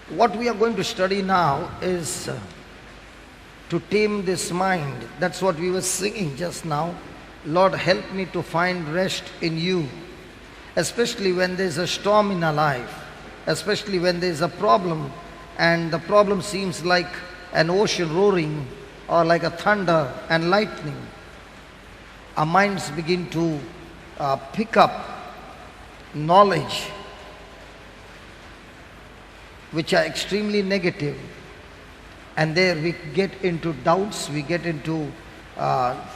What we are going to study now is to tame this mind. That's what we were singing just now. Lord, help me to find rest in you, especially when there's a storm in our life, especially when there's a problem and the problem seems like an ocean roaring or like a thunder and lightning. Our minds begin to pick up knowledge which are extremely negative, and there we get into doubts, we get into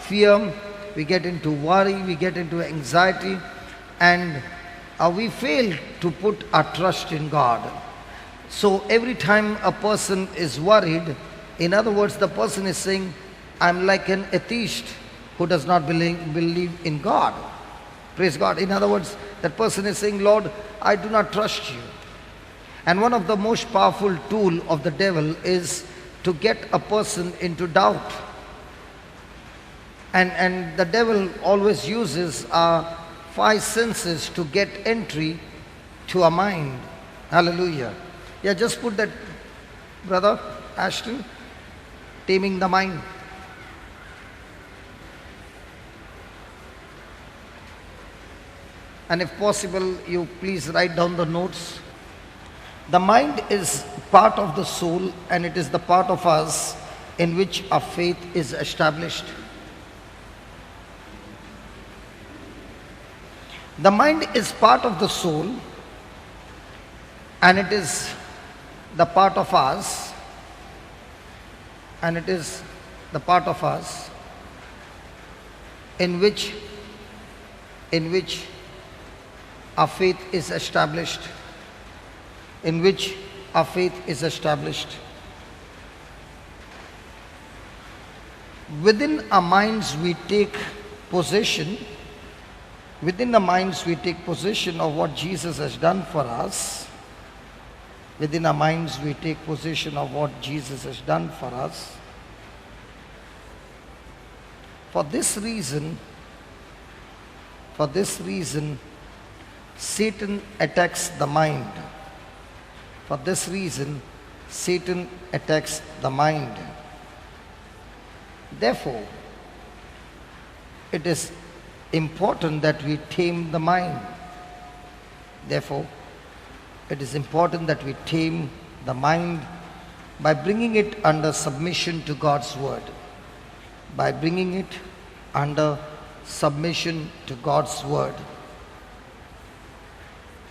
fear, we get into worry, we get into anxiety, and we fail to put our trust in God. So every time a person is worried, in other words, the person is saying, I'm like an atheist who does not believe in God. Praise God. In other words, that person is saying, Lord, I do not trust you. And one of the most powerful tool of the devil is to get a person into doubt. And the devil always uses our five senses to get entry to our mind. Hallelujah. Yeah, just put that, brother Ashton, Taming the Mind. And if possible, you please write down the notes. The mind is part of the soul, and it is the part of us in which our faith is established. The mind is part of the soul, and it is the part of us, and it is the part of us in which our faith is established. In which our faith is established. Within our minds we take possession. Within the minds we take possession of what Jesus has done for us. Within our minds we take possession of what Jesus has done for us. For this reason, Satan attacks the mind. For this reason, Satan attacks the mind. Therefore, it is important that we tame the mind. Therefore, it is important that we tame the mind by bringing it under submission to God's word. By bringing it under submission to God's word.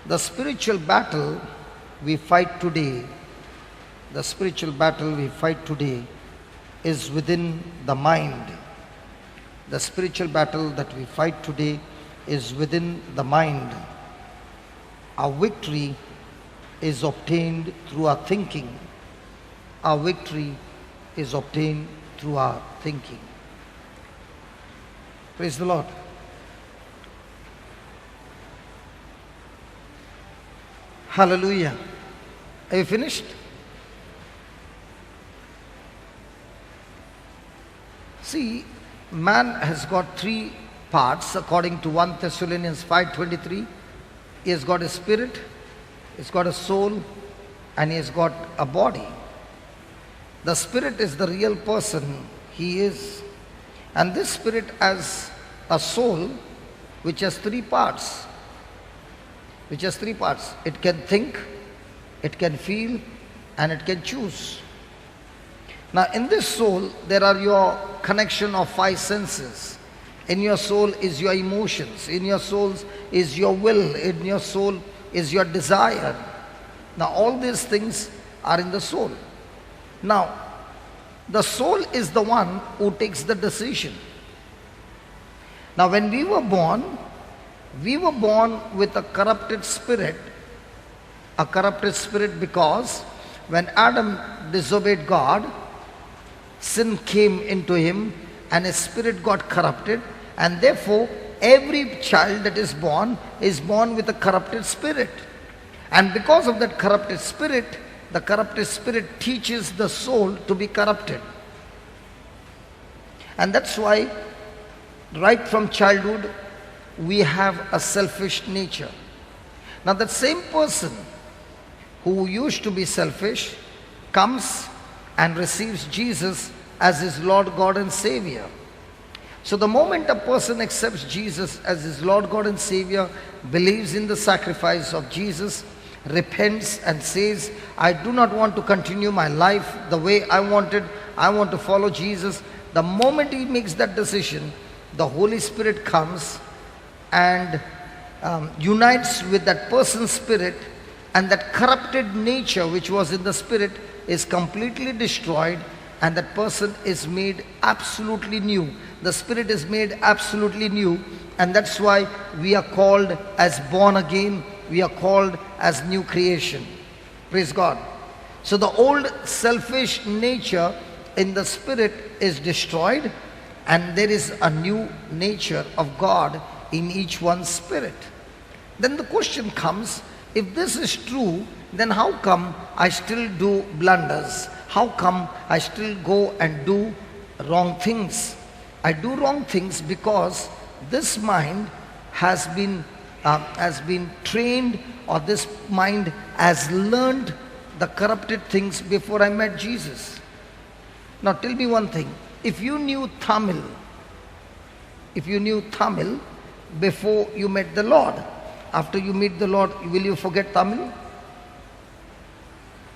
The spiritual battle we fight today, is within the mind. The spiritual battle that we fight today is within the mind. Our victory is obtained through our thinking. Our victory is obtained through our thinking. Praise the Lord. Hallelujah. Are you finished? See, man has got three parts according to 1 Thessalonians 5:23. He has got a spirit, he's got a soul, and he has got a body. The spirit is the real person he is. And this spirit has a soul which has three parts. It can think, it can feel, and it can choose. Now in this soul, there are your connection of five senses. In your soul is your emotions. In your soul is your will. In your soul is your desire. Now all these things are in the soul. Now, the soul is the one who takes the decision. Now when we were born with a corrupted spirit. A corrupted spirit because when Adam disobeyed God, sin came into him and his spirit got corrupted, and therefore every child that is born with a corrupted spirit. And because of that corrupted spirit, the corrupted spirit teaches the soul to be corrupted. And that's why right from childhood we have a selfish nature. Now that same person who used to be selfish, comes and receives Jesus as his Lord, God and Savior. So the moment a person accepts Jesus as his Lord, God and Savior, believes in the sacrifice of Jesus, repents and says, I do not want to continue my life the way I wanted, I want to follow Jesus. The moment he makes that decision, the Holy Spirit comes and unites with that person's spirit, and that corrupted nature which was in the spirit is completely destroyed, and that person is made absolutely new. The spirit is made absolutely new, and that's why we are called as born again. We are called as new creation. Praise God. So the old selfish nature in the spirit is destroyed, and there is a new nature of God in each one's spirit. Then the question comes, if this is true, then how come I still do blunders? How come I still go and do wrong things? I do wrong things because this mind has been trained, or this mind has learned the corrupted things before I met Jesus. Now tell me one thing. If you knew Tamil before you met the Lord, after you meet the Lord, will you forget Tamil?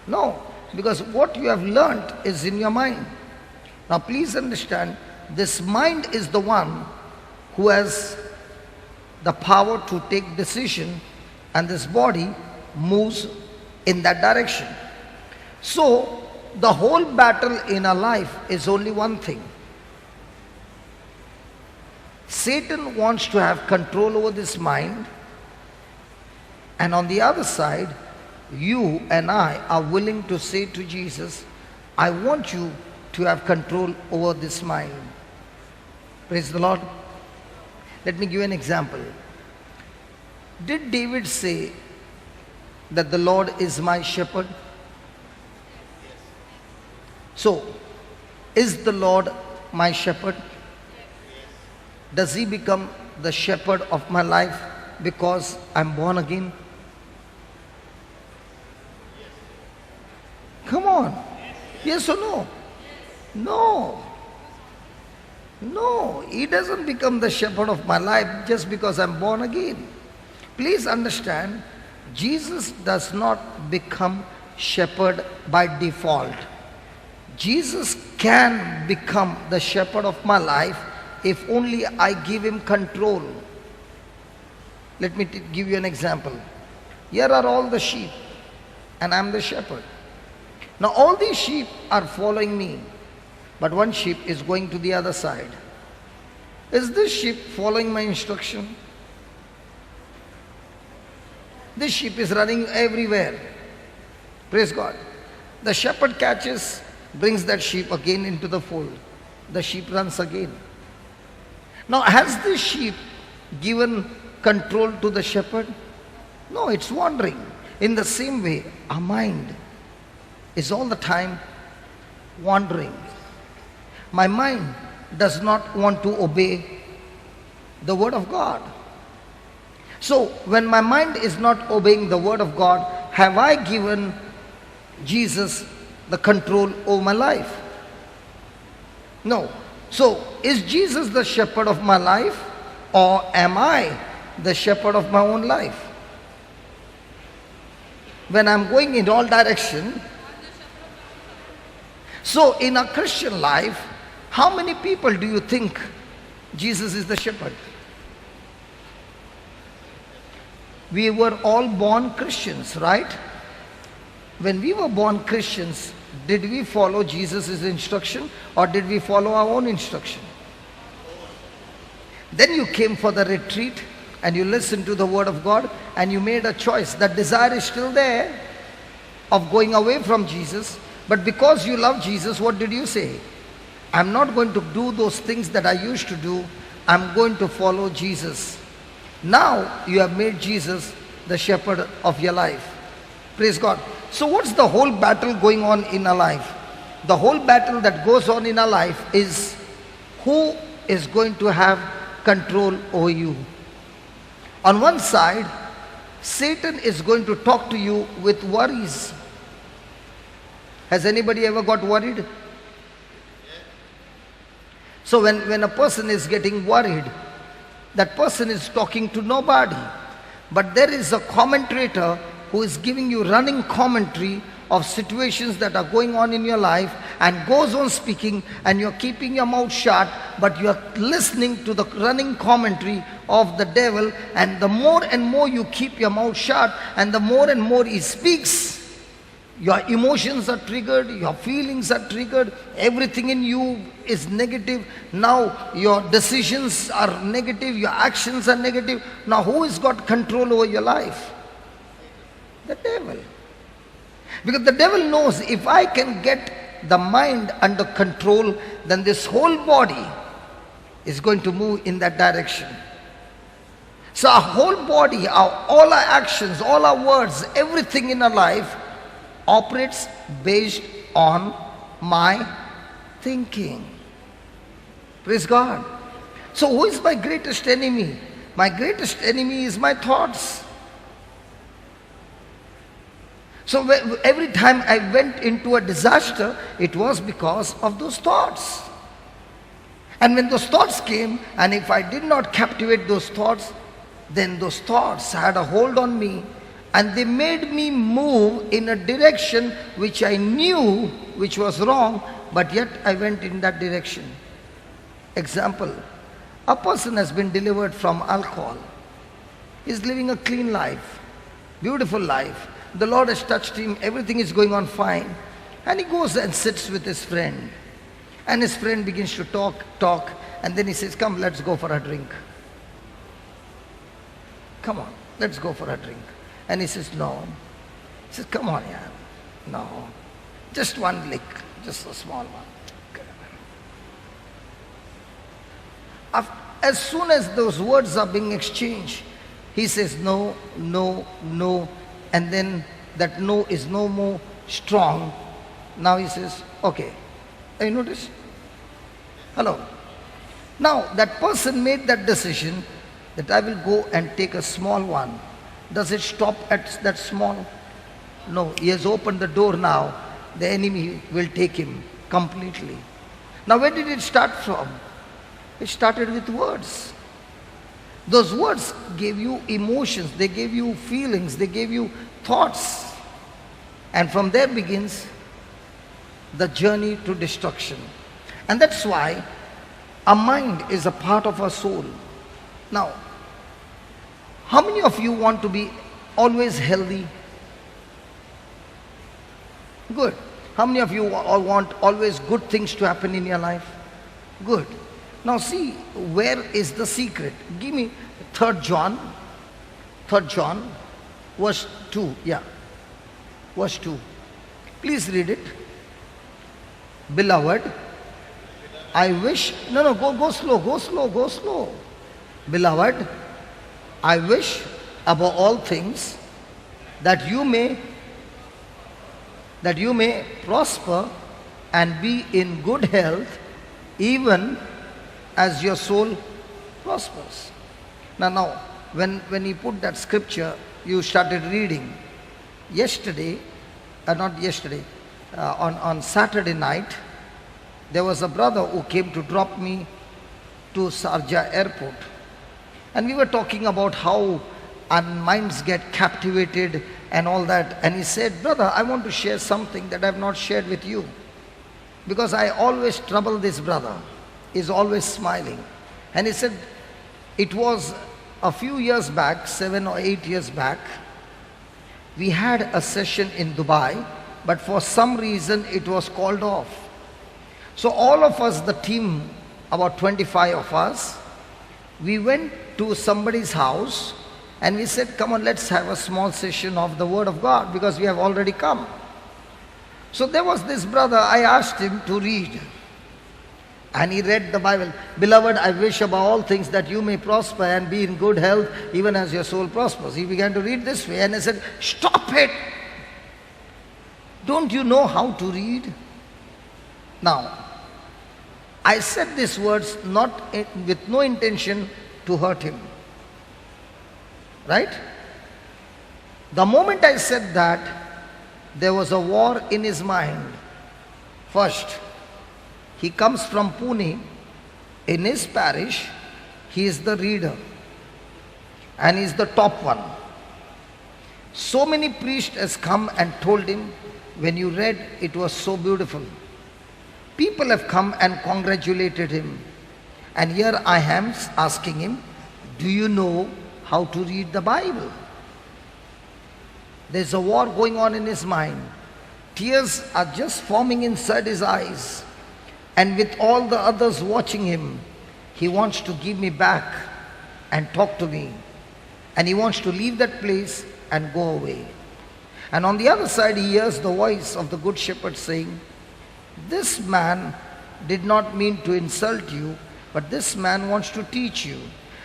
No, because what you have learnt is in your mind. Now please understand, this mind is the one who has the power to take decision, and this body moves in that direction. So the whole battle in our life is only one thing. Satan wants to have control over this mind, and on the other side, you and I are willing to say to Jesus, I want you to have control over this mind. Praise the Lord. Let me give you an example. Did David say that the Lord is my shepherd? So, is the Lord my shepherd? Does he become the shepherd of my life because I'm born again? Come on. Yes or no? No. No, he doesn't become the shepherd of my life just because I'm born again. Please understand, Jesus does not become shepherd by default. Jesus can become the shepherd of my life if only I give him control. Let me give you an example. Here are all the sheep, and I'm the shepherd. Now all these sheep are following me, but one sheep is going to the other side. Is this sheep following my instruction? This sheep is running everywhere. Praise God. The shepherd catches, brings that sheep again into the fold. The sheep runs again. Now has this sheep given control to the shepherd? No, it's wandering. In the same way, our mind is all the time wandering. My mind does not want to obey the word of God. So when my mind is not obeying the word of God, have I given Jesus the control over my life? No. So is Jesus the shepherd of my life, or am I the shepherd of my own life? When I'm going in all directions. So in a Christian life, how many people do you think Jesus is the shepherd? We were all born Christians, right? When we were born Christians, did we follow Jesus' instruction, or did we follow our own instruction? Then you came for the retreat and you listened to the word of God and you made a choice. That desire is still there of going away from Jesus, but because you love Jesus, what did you say? I'm not going to do those things that I used to do. I'm going to follow Jesus. Now you have made Jesus the shepherd of your life. Praise God. So what's the whole battle going on in our life? The whole battle that goes on in our life is who is going to have control over you. On one side, Satan is going to talk to you with worries. Has anybody ever got worried? So when a person is getting worried, that person is talking to nobody. But there is a commentator who is giving you running commentary of situations that are going on in your life and goes on speaking, and you're keeping your mouth shut, but you're listening to the running commentary of the devil. And the more and more you keep your mouth shut and the more and more he speaks, your emotions are triggered, your feelings are triggered, everything in you is negative. Now your decisions are negative, your actions are negative. Now who has got control over your life? The devil. Because the devil knows, if I can get the mind under control, then this whole body is going to move in that direction. So our whole body, all our actions, all our words, everything in our life operates based on my thinking. Praise God. So who is my greatest enemy? My greatest enemy is my thoughts. So every time I went into a disaster, it was because of those thoughts. And when those thoughts came, and if I did not captivate those thoughts, then those thoughts had a hold on me, and they made me move in a direction which I knew which was wrong, but yet I went in that direction. Example, a person has been delivered from alcohol. He's living a clean life, beautiful life. The Lord has touched him, everything is going on fine. And he goes and sits with his friend. And his friend begins to talk, and then he says, come, let's go for a drink. Come on, let's go for a drink. And he says, no. He says, come on, yeah. No. Just one lick, just a small one. As soon as those words are being exchanged, he says, no, no, no. And then that no is no more strong. Now he says, okay. Have you noticed? Hello. Now that person made that decision that I will go and take a small one. Does it stop at that small? No. He has opened the door now. The enemy will take him completely. Now where did it start from? It started with words. Those words gave you emotions, they gave you feelings, they gave you thoughts. And from there begins the journey to destruction. And that's why our mind is a part of our soul. Now, how many of you want to be always healthy? Good. How many of you want always good things to happen in your life? Good. Now see, where is the secret? Give me 3 John, verse 2, yeah, verse 2. Please read it. Beloved, I wish, go slow. Beloved, I wish above all things that you may prosper and be in good health, even as your soul prospers. Now, when you put that scripture, you started reading. On Saturday night, there was a brother who came to drop me to Sharjah airport. And we were talking about how our minds get captivated and all that. And he said, brother, I want to share something that I have not shared with you. Because I always trouble this brother. Is always smiling. And he said, it was a few years back, 7 or 8 years back, we had a session in Dubai, but for some reason it was called off. So all of us, the team, about 25 of us, we went to somebody's house and we said, come on, let's have a small session of the Word of God, because we have already come. So there was this brother, I asked him to read. And he read the Bible. Beloved, I wish above all things that you may prosper and be in good health, even as your soul prospers. He began to read this way, and I said, stop it. Don't you know how to read? Now, I said these words with no intention to hurt him. Right? The moment I said that, there was a war in his mind. First, he comes from Pune. In his parish, he is the reader and he is the top one. So many priests has come and told him, when you read, it was so beautiful. People have come and congratulated him. And here I am asking him, do you know how to read the Bible? There's a war going on in his mind. Tears are just forming inside his eyes. And with all the others watching him, he wants to give me back and talk to me. And he wants to leave that place and go away. And on the other side, he hears the voice of the Good Shepherd saying, this man did not mean to insult you, but this man wants to teach you.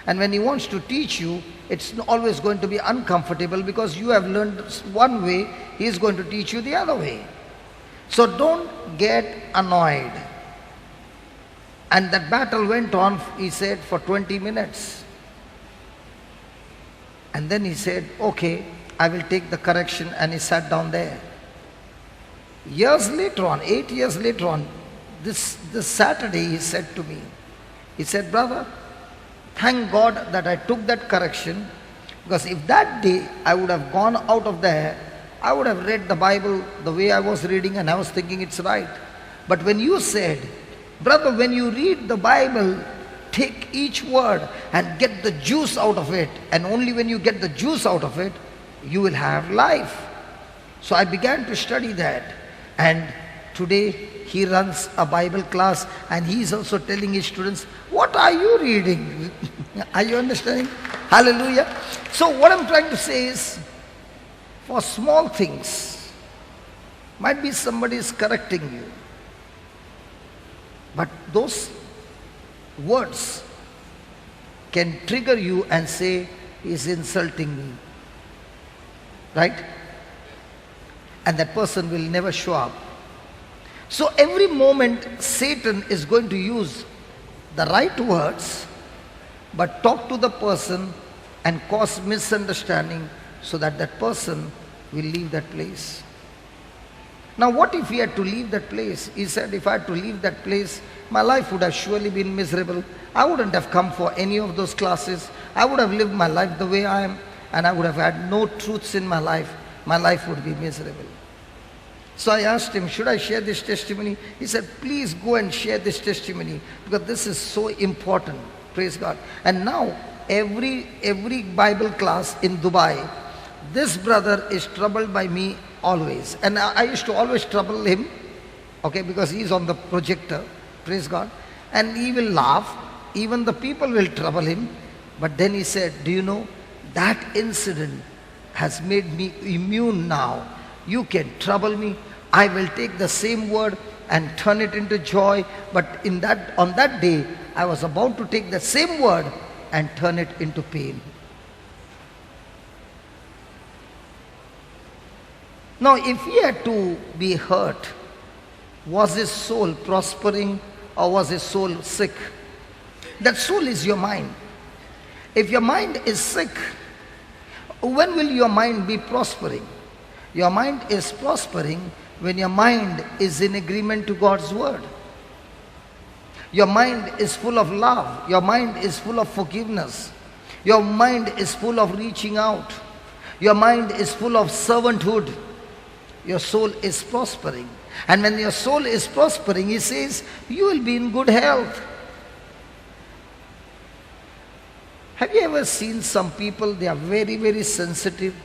And when he wants to teach you, it's always going to be uncomfortable because you have learned one way, he is going to teach you the other way. So don't get annoyed. And that battle went on, he said, for 20 minutes. And then he said, okay, I will take the correction, and he sat down there. Years later on, 8 years later on, this Saturday he said to me, he said, brother, thank God that I took that correction, because if that day I would have gone out of there, I would have read the Bible the way I was reading and I was thinking it's right. But when you said, brother, when you read the Bible, take each word and get the juice out of it, and only when you get the juice out of it, you will have life. So I began to study that, and today he runs a Bible class, and he is also telling his students, what are you reading? Are you understanding? Hallelujah. So what I'm trying to say is, for small things, might be somebody is correcting you, but those words can trigger you and say, he's insulting me. Right? And that person will never show up. So every moment Satan is going to use the right words, but talk to the person and cause misunderstanding so that that person will leave that place. Now what if he had to leave that place? He said, if I had to leave that place, my life would have surely been miserable. I wouldn't have come for any of those classes. I would have lived my life the way I am, and I would have had no truths in my life. My life would be miserable. So I asked him, should I share this testimony? He said, please go and share this testimony, because this is so important. Praise God. And now every Bible class in Dubai, this brother is troubled by me always. And I used to always trouble him, okay, because he is on the projector. Praise God. And he will laugh. Even the people will trouble him. But then he said, do you know, that incident has made me immune now. You can trouble me. I will take the same word and turn it into joy. But on that day, I was about to take the same word and turn it into pain. Now, if he had to be hurt, was his soul prospering or was his soul sick? That soul is your mind. If your mind is sick, when will your mind be prospering? Your mind is prospering when your mind is in agreement to God's word. Your mind is full of love. Your mind is full of forgiveness. Your mind is full of reaching out. Your mind is full of servanthood. Your soul is prospering. And when your soul is prospering, he says, you will be in good health. Have you ever seen some people, they are very, very sensitive.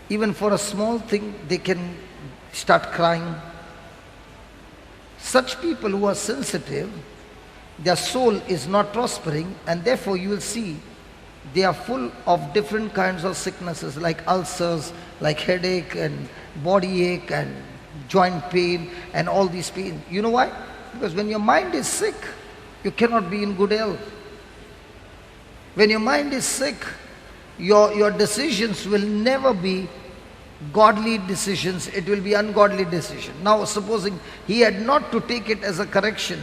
Even for a small thing, they can start crying. Such people who are sensitive, their soul is not prospering, and therefore you will see they are full of different kinds of sicknesses like ulcers, like headache and body ache and joint pain and all these pain. You know why? Because when your mind is sick, you cannot be in good health. When your mind is sick, your decisions will never be godly decisions, it will be ungodly decision. Now supposing he had not to take it as a correction,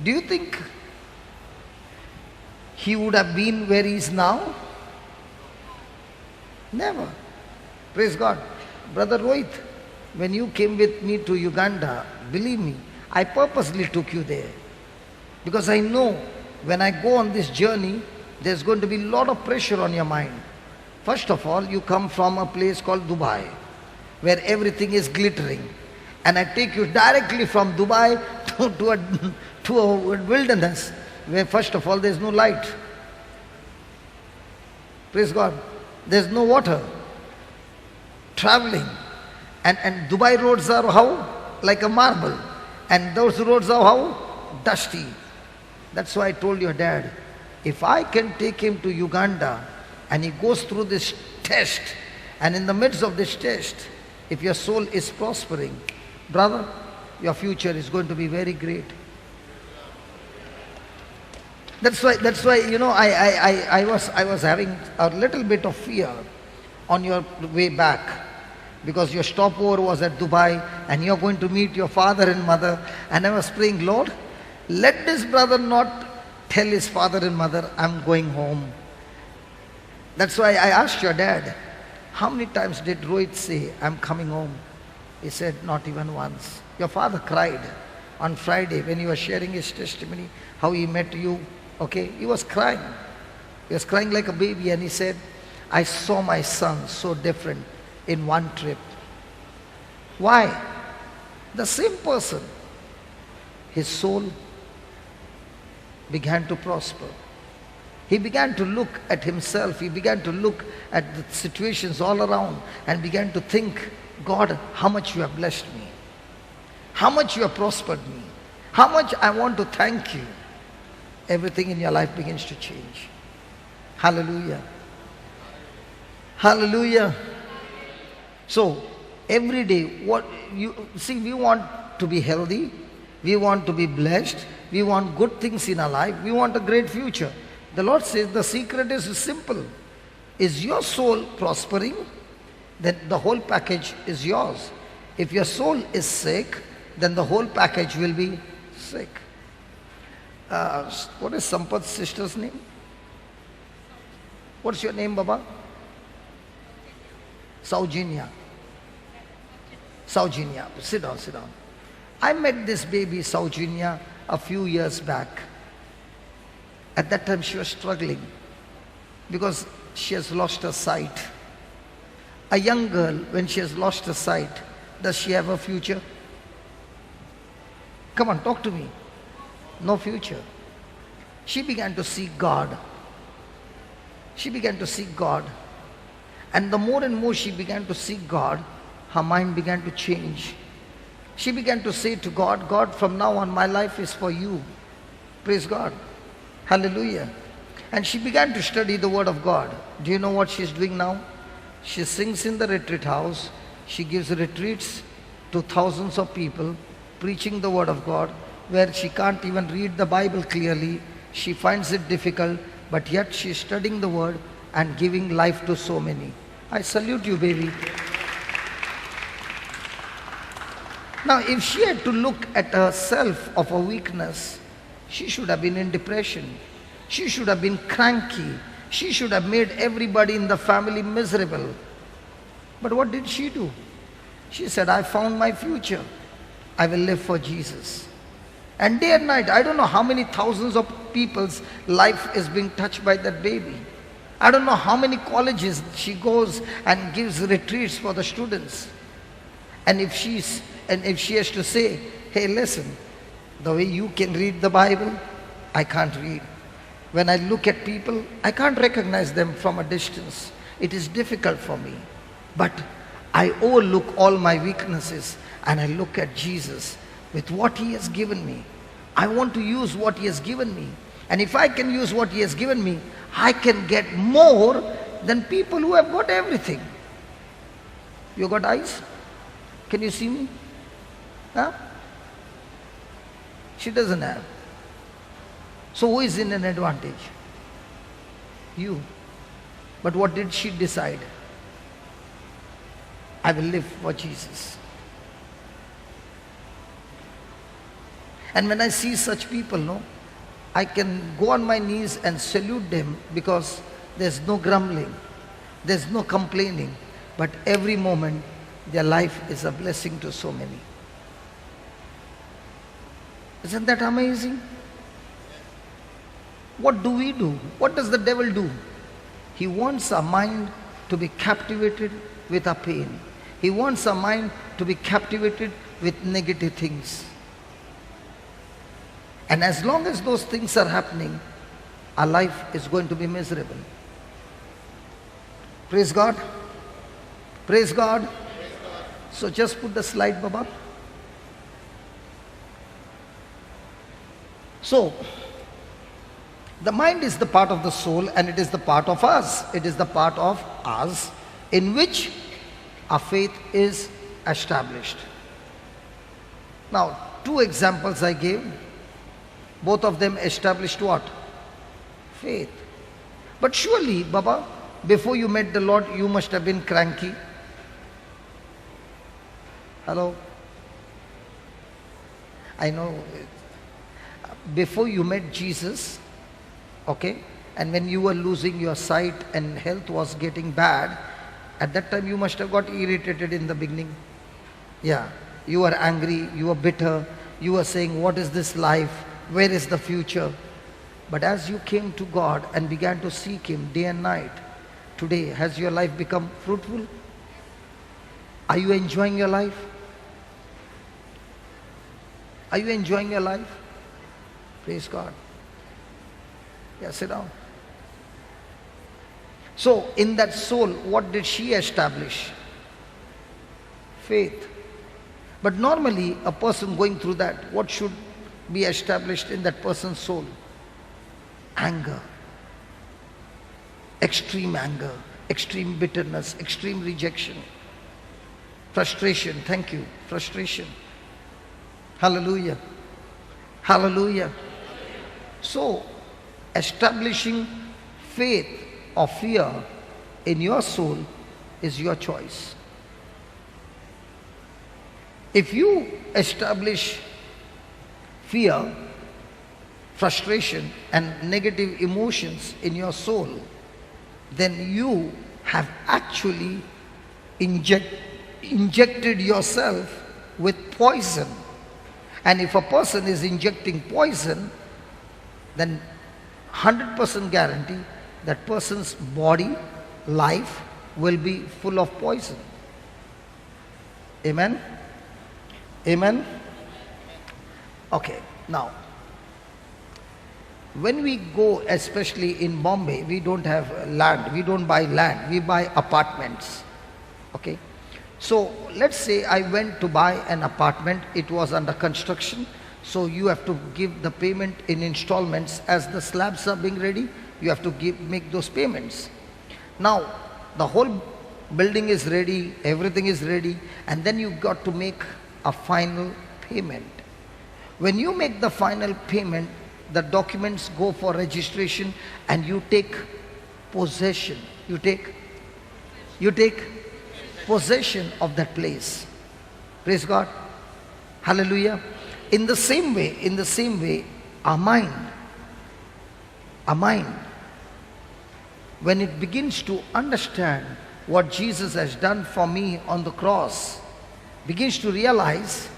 do you think he would have been where he is now? Never. Praise God. Brother Rohit, when you came with me to Uganda, believe me, I purposely took you there. Because I know when I go on this journey, there's going to be a lot of pressure on your mind. First of all, you come from a place called Dubai, where everything is glittering. And I take you directly from Dubai to a wilderness, where first of all, there's no light. Praise God. There's no water. Traveling. And Dubai roads are how? Like a marble. And those roads are how? Dusty. That's why I told your dad, if I can take him to Uganda and he goes through this test, and in the midst of this test, if your soul is prospering, brother, your future is going to be very great. That's why you know I was having a little bit of fear on your way back, because your stopover was at Dubai and you're going to meet your father and mother, and I was praying, Lord, let this brother not tell his father and mother, I'm going home. That's why I asked your dad, how many times did Rohit say, I'm coming home? He said, not even once. Your father cried on Friday when he was sharing his testimony, how he met you. Okay, he was crying. He was crying like a baby, and he said, I saw my son so different in one trip. Why? The same person. His soul began to prosper. He began to look at himself. He began to look at the situations all around and began to think, God, how much you have blessed me. How much you have prospered me. How much I want to thank you. Everything in your life begins to change. Hallelujah. Hallelujah. So, every day, what you see, we want to be healthy. We want to be blessed. We want good things in our life. We want a great future. The Lord says the secret is simple. Is your soul prospering? Then the whole package is yours. If your soul is sick, then the whole package will be sick. What is Sampath's sister's name? What's your name, Baba? Saujanya. Saujanya. Sit down, sit down. I met this baby, Saujanya, a few years back. At that time she was struggling because she has lost her sight. A young girl, when she has lost her sight, does she have a future? Come on, talk to me. No future. She began to seek God. She began to seek God. And the more and more she began to seek God, her mind began to change. She began to say to God, God, from now on my life is for you. Praise God. Hallelujah. And she began to study the word of God. Do you know what she's doing now? She sings in the retreat house. She gives retreats to thousands of people, preaching the word of God, where she can't even read the Bible clearly. She finds it difficult, but yet she's studying the word and giving life to so many. I salute you, baby. Now, if she had to look at herself of a weakness, she should have been in depression. She should have been cranky. She should have made everybody in the family miserable. But what did she do? She said, I found my future. I will live for Jesus. And day and night, I don't know how many thousands of people's life is being touched by that baby. I don't know how many colleges she goes and gives retreats for the students. And if she has to say, hey, listen, the way you can read the Bible, I can't read. When I look at people, I can't recognize them from a distance. It is difficult for me. But I overlook all my weaknesses and I look at Jesus with what He has given me. I want to use what He has given me. And if I can use what He has given me, I can get more than people who have got everything. You got eyes? Can you see me? Huh? She doesn't have. So who is in an advantage? You. But what did she decide? I will live for Jesus. And when I see such people, no, I can go on my knees and salute them because there's no grumbling. There's no complaining, but every moment their life is a blessing to so many. Isn't that amazing? What do we do? What does the devil do? He wants our mind to be captivated with our pain. He wants our mind to be captivated with negative things. And as long as those things are happening, our life is going to be miserable. Praise God. Praise God. So just put the slide, Baba. So, the mind is the part of the soul, and it is the part of us. It is the part of us in which our faith is established. Now, two examples I gave. Both of them established what? Faith. But surely, Baba, before you met the Lord, you must have been cranky. Hello? I know. Before you met Jesus, okay, and when you were losing your sight and health was getting bad, at that time you must have got irritated in the beginning. Yeah, you were angry, you were bitter, you were saying, what is this life? Where is the future? But as you came to God and began to seek Him day and night, today, has your life become fruitful? Are you enjoying your life? Are you enjoying your life? Praise God. Yeah, sit down. So, in that soul, what did she establish? Faith. But normally, a person going through that, what should be established in that person's soul? Anger. Extreme anger, extreme bitterness, extreme rejection, frustration. Thank you. Frustration. Hallelujah. Hallelujah. So, establishing faith or fear in your soul is your choice. If you establish fear, frustration and negative emotions in your soul, then you have actually injected yourself with poison. And if a person is injecting poison, then 100% guarantee that person's body, life will be full of poison. Amen? Amen? Okay, now, when we go, especially in Bombay, we don't have land, we don't buy land, we buy apartments. Okay? So, let's say I went to buy an apartment, it was under construction, so you have to give the payment in installments. As the slabs are being ready, you have to make those payments. Now, the whole building is ready, everything is ready, and then you got to make a final payment. When you make the final payment, the documents go for registration and you take possession. You take possession of that place. Praise God. Hallelujah. In the same way, our mind, when it begins to understand what Jesus has done for me on the cross, begins to realize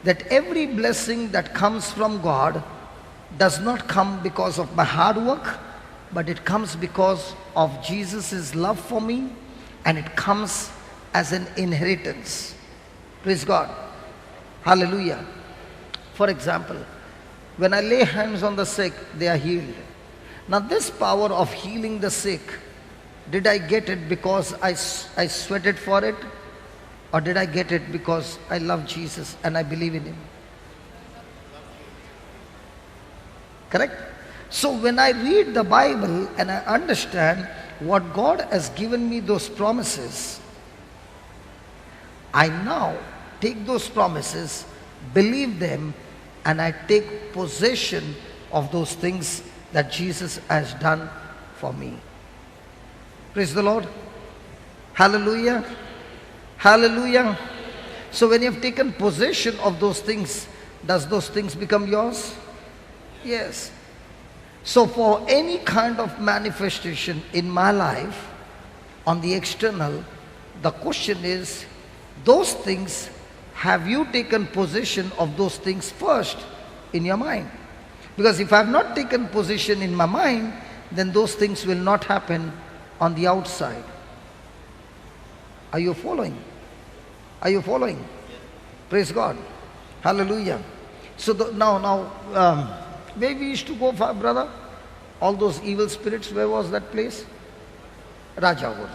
that every blessing that comes from God does not come because of my hard work, but it comes because of Jesus' love for me, and it comes as an inheritance. Praise God. Hallelujah. For example, when I lay hands on the sick, they are healed. Now this power of healing the sick, did I get it because I sweated for it? Or did I get it because I love Jesus and I believe in Him? Correct? So when I read the Bible and I understand what God has given me those promises, I now take those promises, believe them, and I take possession of those things that Jesus has done for me. Praise the Lord. Hallelujah. Hallelujah. So when you have taken possession of those things, does those things become yours? Yes. So for any kind of manifestation in my life, on the external. The question is, those things, have you taken possession of those things first in your mind? Because if I have not taken possession in my mind, then those things will not happen on the outside. Are you following? Are you following? Praise God. Hallelujah. So where we used to go, brother? All those evil spirits, where was that place? Rajahur.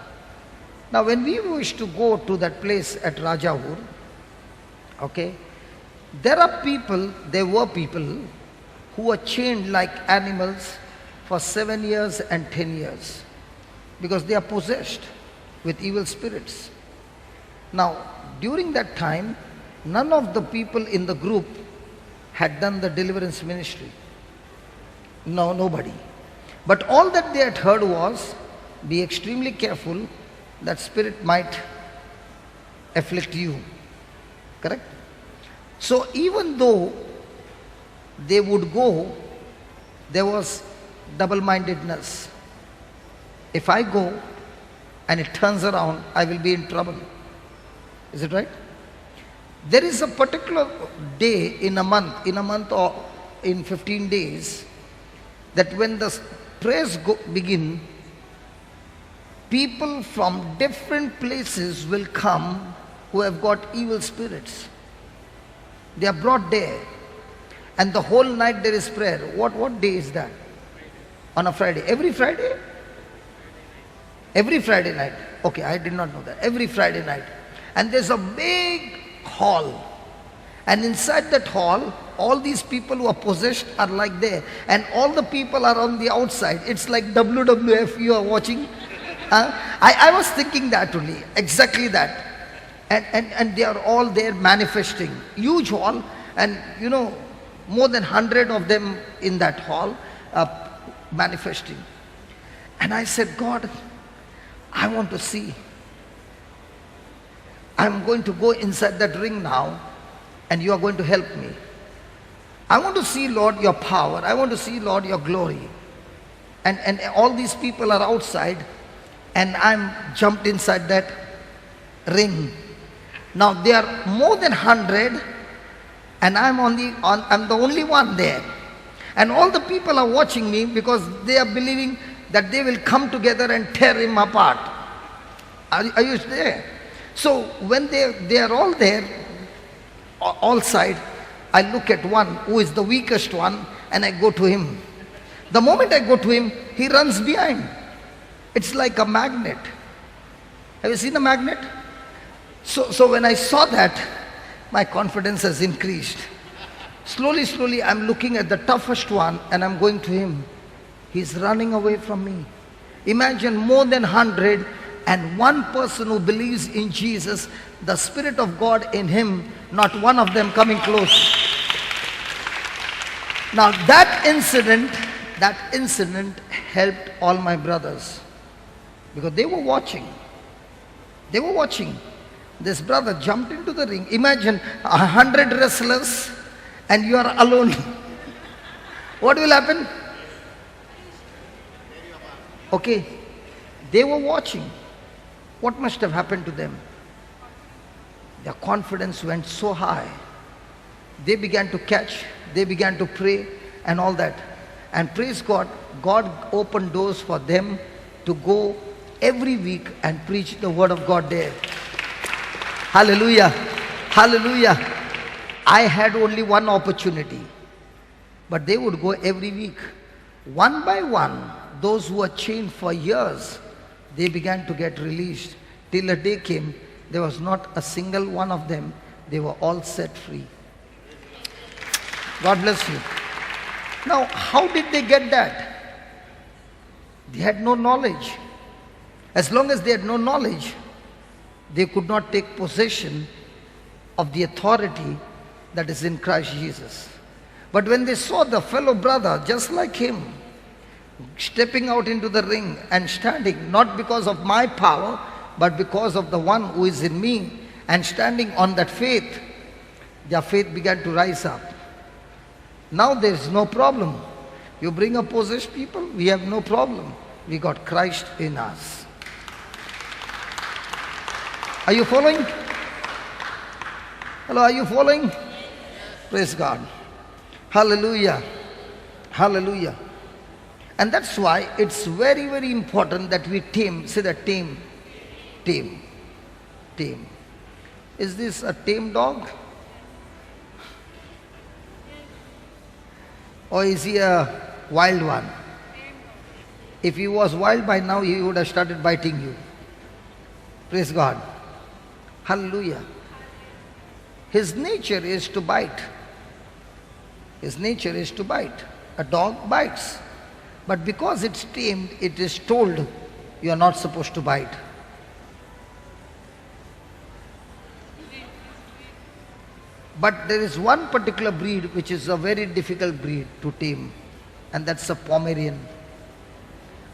Now when we used to go to that place at Rajahur, okay, there were people who were chained like animals for 7 years and 10 years because they are possessed with evil spirits. Now, during that time, none of the people in the group had done the deliverance ministry. No, nobody. But all that they had heard was, be extremely careful, that spirit might afflict you. Correct? So even though they would go, there was double-mindedness. If I go and it turns around, I will be in trouble. Is it right? There is a particular day in a month or in 15 days, that when the prayers begin, people from different places will come who have got evil spirits. They are brought there. And the whole night there is prayer. What day is that? On a Friday. Every Friday? Every Friday night. Okay, I did not know that. Every Friday night. And there's a big hall. And inside that hall, all these people who are possessed are like there. And all the people are on the outside. It's like WWF you are watching. I was thinking that only. Exactly that. And they are all there manifesting. Huge hall. And you know, more than 100 of them in that hall manifesting. And I said, God, I want to see. I'm going to go inside that ring now, and you are going to help me. I want to see, Lord, your power. I want to see, Lord, your glory. And all these people are outside, and I'm jumped inside that ring. Now there are more than 100, and I'm the only one there. And all the people are watching me because they are believing that they will come together and tear him apart. Are you there? So when they are all there, all side, I look at one who is the weakest one and I go to him. The moment I go to him, he runs behind. It's like a magnet. Have you seen a magnet? So when I saw that, my confidence has increased. Slowly, I'm looking at the toughest one and I'm going to him. He's running away from me. Imagine more than 100 and one person who believes in Jesus, the Spirit of God in him, not one of them coming close. Now that incident helped all my brothers because they were watching. They were watching. This brother jumped into the ring. Imagine 100 wrestlers and you are alone. What will happen? Okay, they were watching. What must have happened to them? Their confidence went so high. They began to catch, they began to pray and all that. And praise God, God opened doors for them to go every week and preach the word of God there. Hallelujah. Hallelujah. I had only one opportunity, but they would go every week. One by one, those who were chained for years, they began to get released. Till a day came, there was not a single one of them. They were all set free. God bless you. Now, how did they get that? They had no knowledge. As long as they had no knowledge, they could not take possession of the authority that is in Christ Jesus. But when they saw the fellow brother, just like him, stepping out into the ring and standing, not because of my power, but because of the one who is in me, and standing on that faith, their faith began to rise up. Now there is no problem. You bring a possessed people, we have no problem. We got Christ in us. Are you following? Hello, are you following? Praise God. Hallelujah. Hallelujah. And that's why it's very, very important that we tame. Say that, tame. Tame. Tame. Is this a tame dog? Or is he a wild one? If he was wild by now, he would have started biting you. Praise God. Hallelujah. His nature is to bite. His nature is to bite. A dog bites. But because it's tamed, it is told you are not supposed to bite. But there is one particular breed which is a very difficult breed to tame, and that's a Pomeranian.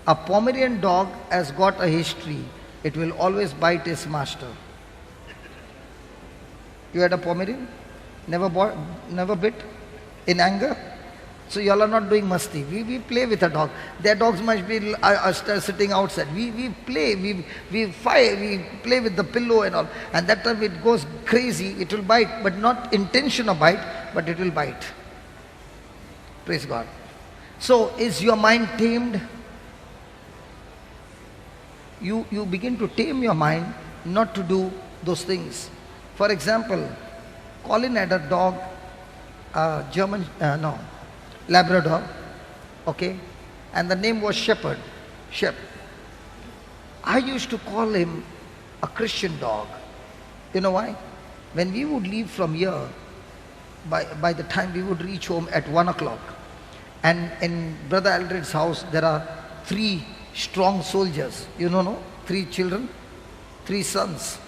A Pomeranian dog has got a history. It will always bite its master. You had a Pomeranian? Never bit? In anger? So you all are not doing masti. We play with a dog. Their dogs must be sitting outside. We play, we fight, we play with the pillow and all. And that time it goes crazy, it will bite, but not intention of bite, but it will bite. Praise God. So is your mind tamed? You begin to tame your mind not to do those things. For example, Colin had a dog, Labrador, okay, and the name was Shepherd, Shep. I used to call him a Christian dog. You know why? When we would leave from here, by the time we would reach home at 1 o'clock, and in Brother Aldred's house there are 3 strong soldiers, you know, no? 3 children, 3 sons.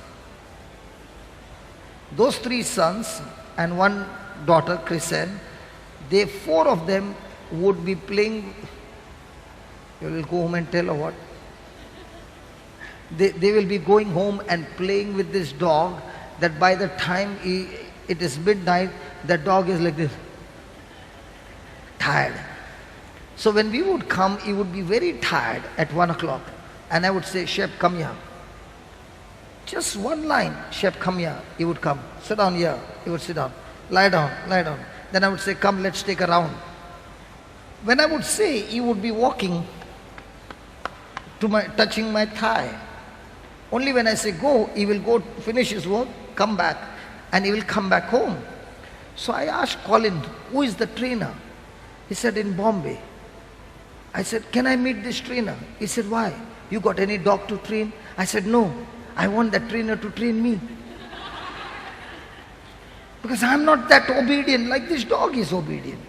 Those 3 sons and 1 daughter, Chrisen, 4 of them would be playing. You will go home and tell or what? They will be going home and playing with this dog, that by the time it is midnight, the dog is like this, tired. So when we would come, he would be very tired at 1 o'clock, and I would say, Shep, come here. Just one line, Shep, come here. He would come. Sit down here. He would sit down. Lie down, lie down. Then I would say, come, let's take a round. When I would say, he would be walking to touching my thigh. Only when I say go, he will go finish his work, come back, and he will come back home. So I asked Colin, who is the trainer? He said, in Bombay. I said, can I meet this trainer? He said, why? You got any dog to train? I said, no, I want that trainer to train me. Because I'm not that obedient like this dog is obedient.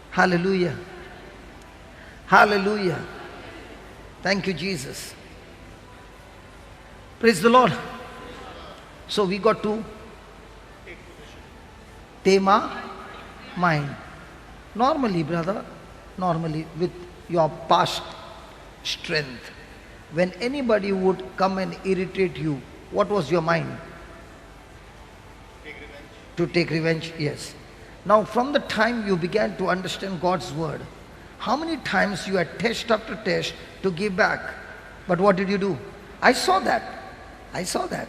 Hallelujah. Hallelujah. Thank you, Jesus. Praise the Lord. So we got to tame our mind. Normally, brother, normally with your past strength, when anybody would come and irritate you, what was your mind? Take revenge. To take revenge, yes. Now from the time you began to understand God's word, how many times you had test after test to give back? But what did you do? I saw that. I saw that.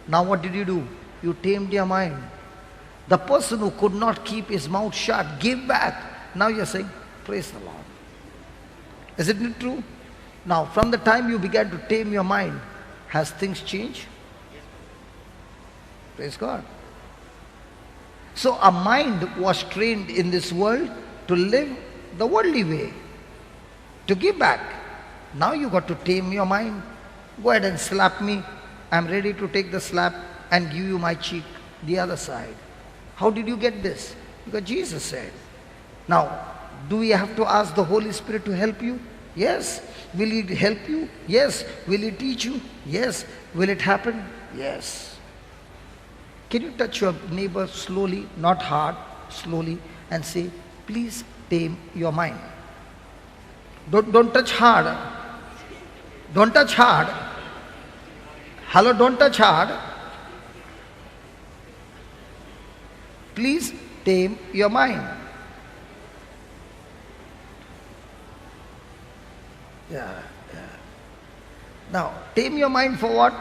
Now what did you do? You tamed your mind. The person who could not keep his mouth shut gave back. Now you're saying, praise the Lord. Isn't it true? Now, from the time you began to tame your mind, has things changed? Praise God. So, our mind was trained in this world to live the worldly way, to give back. Now you got to tame your mind. Go ahead and slap me. I'm ready to take the slap and give you my cheek, the other side. How did you get this? Because Jesus said. Now, do we have to ask the Holy Spirit to help you? Yes. Will He help you? Yes. Will He teach you? Yes. Will it happen? Yes. Can you touch your neighbor slowly, not hard, slowly, and say, please tame your mind. Don't touch hard. Don't touch hard. Hello, don't touch hard. Please tame your mind. Yeah, yeah. Now, tame your mind for what?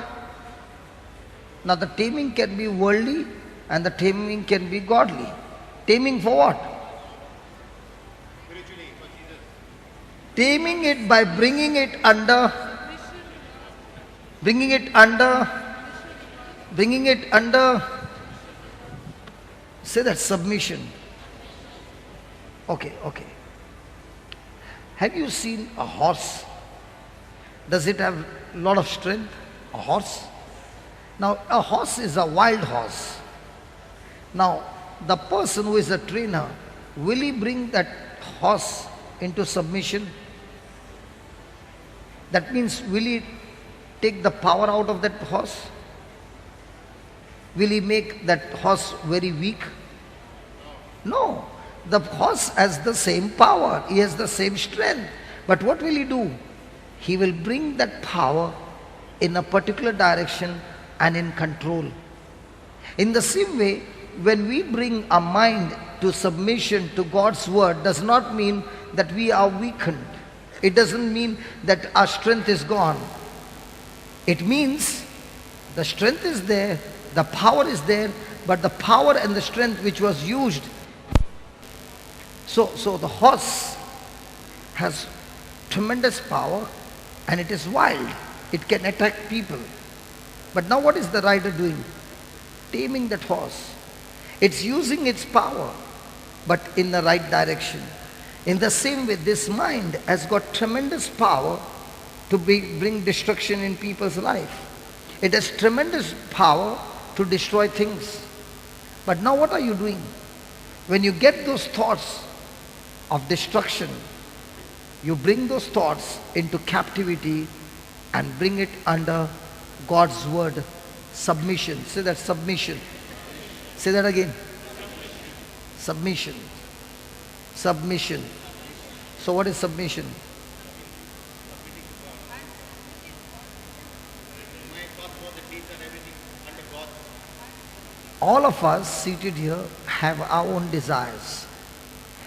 Now, the taming can be worldly and the taming can be godly. Taming for what? Spiritually, for Jesus. Taming it by bringing it under, bringing it under, bringing it under, say that submission. Okay, okay. Have you seen a horse? Does it have a lot of strength? A horse? Now, a horse is a wild horse. Now, the person who is a trainer, will he bring that horse into submission? That means, will he take the power out of that horse? Will he make that horse very weak? No. The horse has the same power. He has the same strength. But what will he do? He will bring that power in a particular direction and in control. In the same way, when we bring our mind to submission to God's word, does not mean that we are weakened. It doesn't mean that our strength is gone. It means the strength is there, the power is there, but the power and the strength which was used. So the horse has tremendous power and it is wild. It can attack people. But now what is the rider doing? Taming that horse. It's using its power, but in the right direction. In the same way, this mind has got tremendous power to bring destruction in people's life. It has tremendous power to destroy things. But now what are you doing? When you get those thoughts of destruction, you bring those thoughts into captivity and bring it under God's word, submission. Say that, submission. Say that again. Submission. Submission. So what is submission? My thoughts about the deeds and everything under God. All of us seated here have our own desires.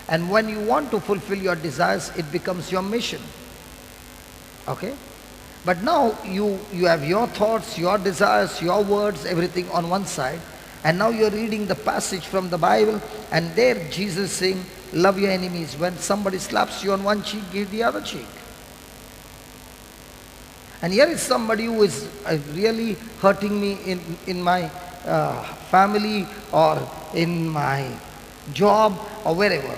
And when you want to fulfill your desires, it becomes your mission. Okay? But now you have your thoughts, your desires, your words, everything on one side. And now you're reading the passage from the Bible, and there Jesus saying, love your enemies. When somebody slaps you on one cheek, give the other cheek. And here is somebody who is really hurting me in my family or in my job or wherever.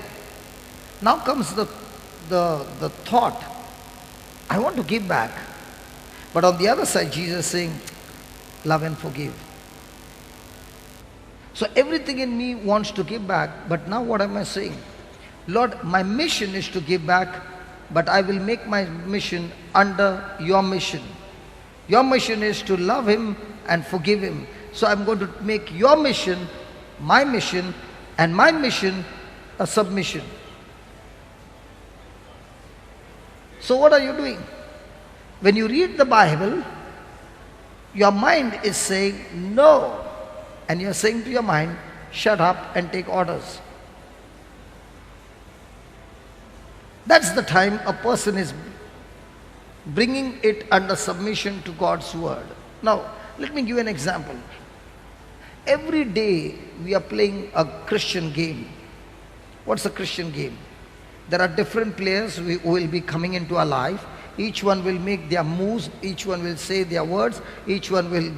Now comes the thought, I want to give back. But on the other side, Jesus is saying, love and forgive. So everything in me wants to give back, but now what am I saying? Lord, my mission is to give back, but I will make my mission under your mission. Your mission is to love him and forgive him. So I'm going to make your mission, and my mission a submission. So what are you doing? When you read the Bible, your mind is saying no. And you're saying to your mind, shut up and take orders. That's the time a person is bringing it under submission to God's word. Now, let me give you an example. Every day we are playing a Christian game. What's a Christian game? There are different players who will be coming into our life. Each one will make their moves, each one will say their words, each one will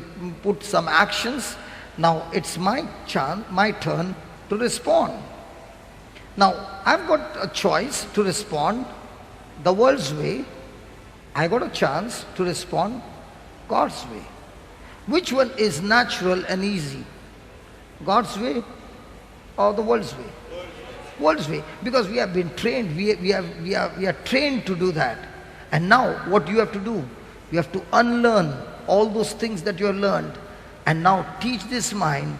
put some actions. Now it's my turn to respond. Now I've got a choice to respond the world's way. I got a chance to respond God's way. Which one is natural and easy? God's way or the world's way? World's way. Because we have been trained, we are trained to do that. And now what you have to do? You have to unlearn all those things that you have learned, and now teach this mind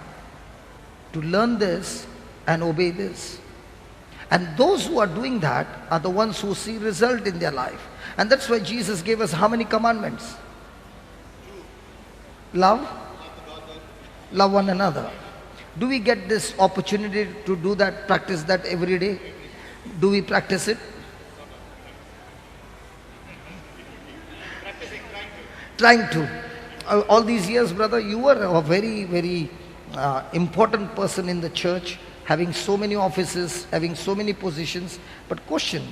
to learn this and obey this. And those who are doing that are the ones who see result in their life. And that's why Jesus gave us how many commandments? Love one another. Do we get this opportunity to do that, practice that every day? Do we practice it? Trying to. All these years, brother, you were a very, very important person in the church, having so many offices, having so many positions. But question,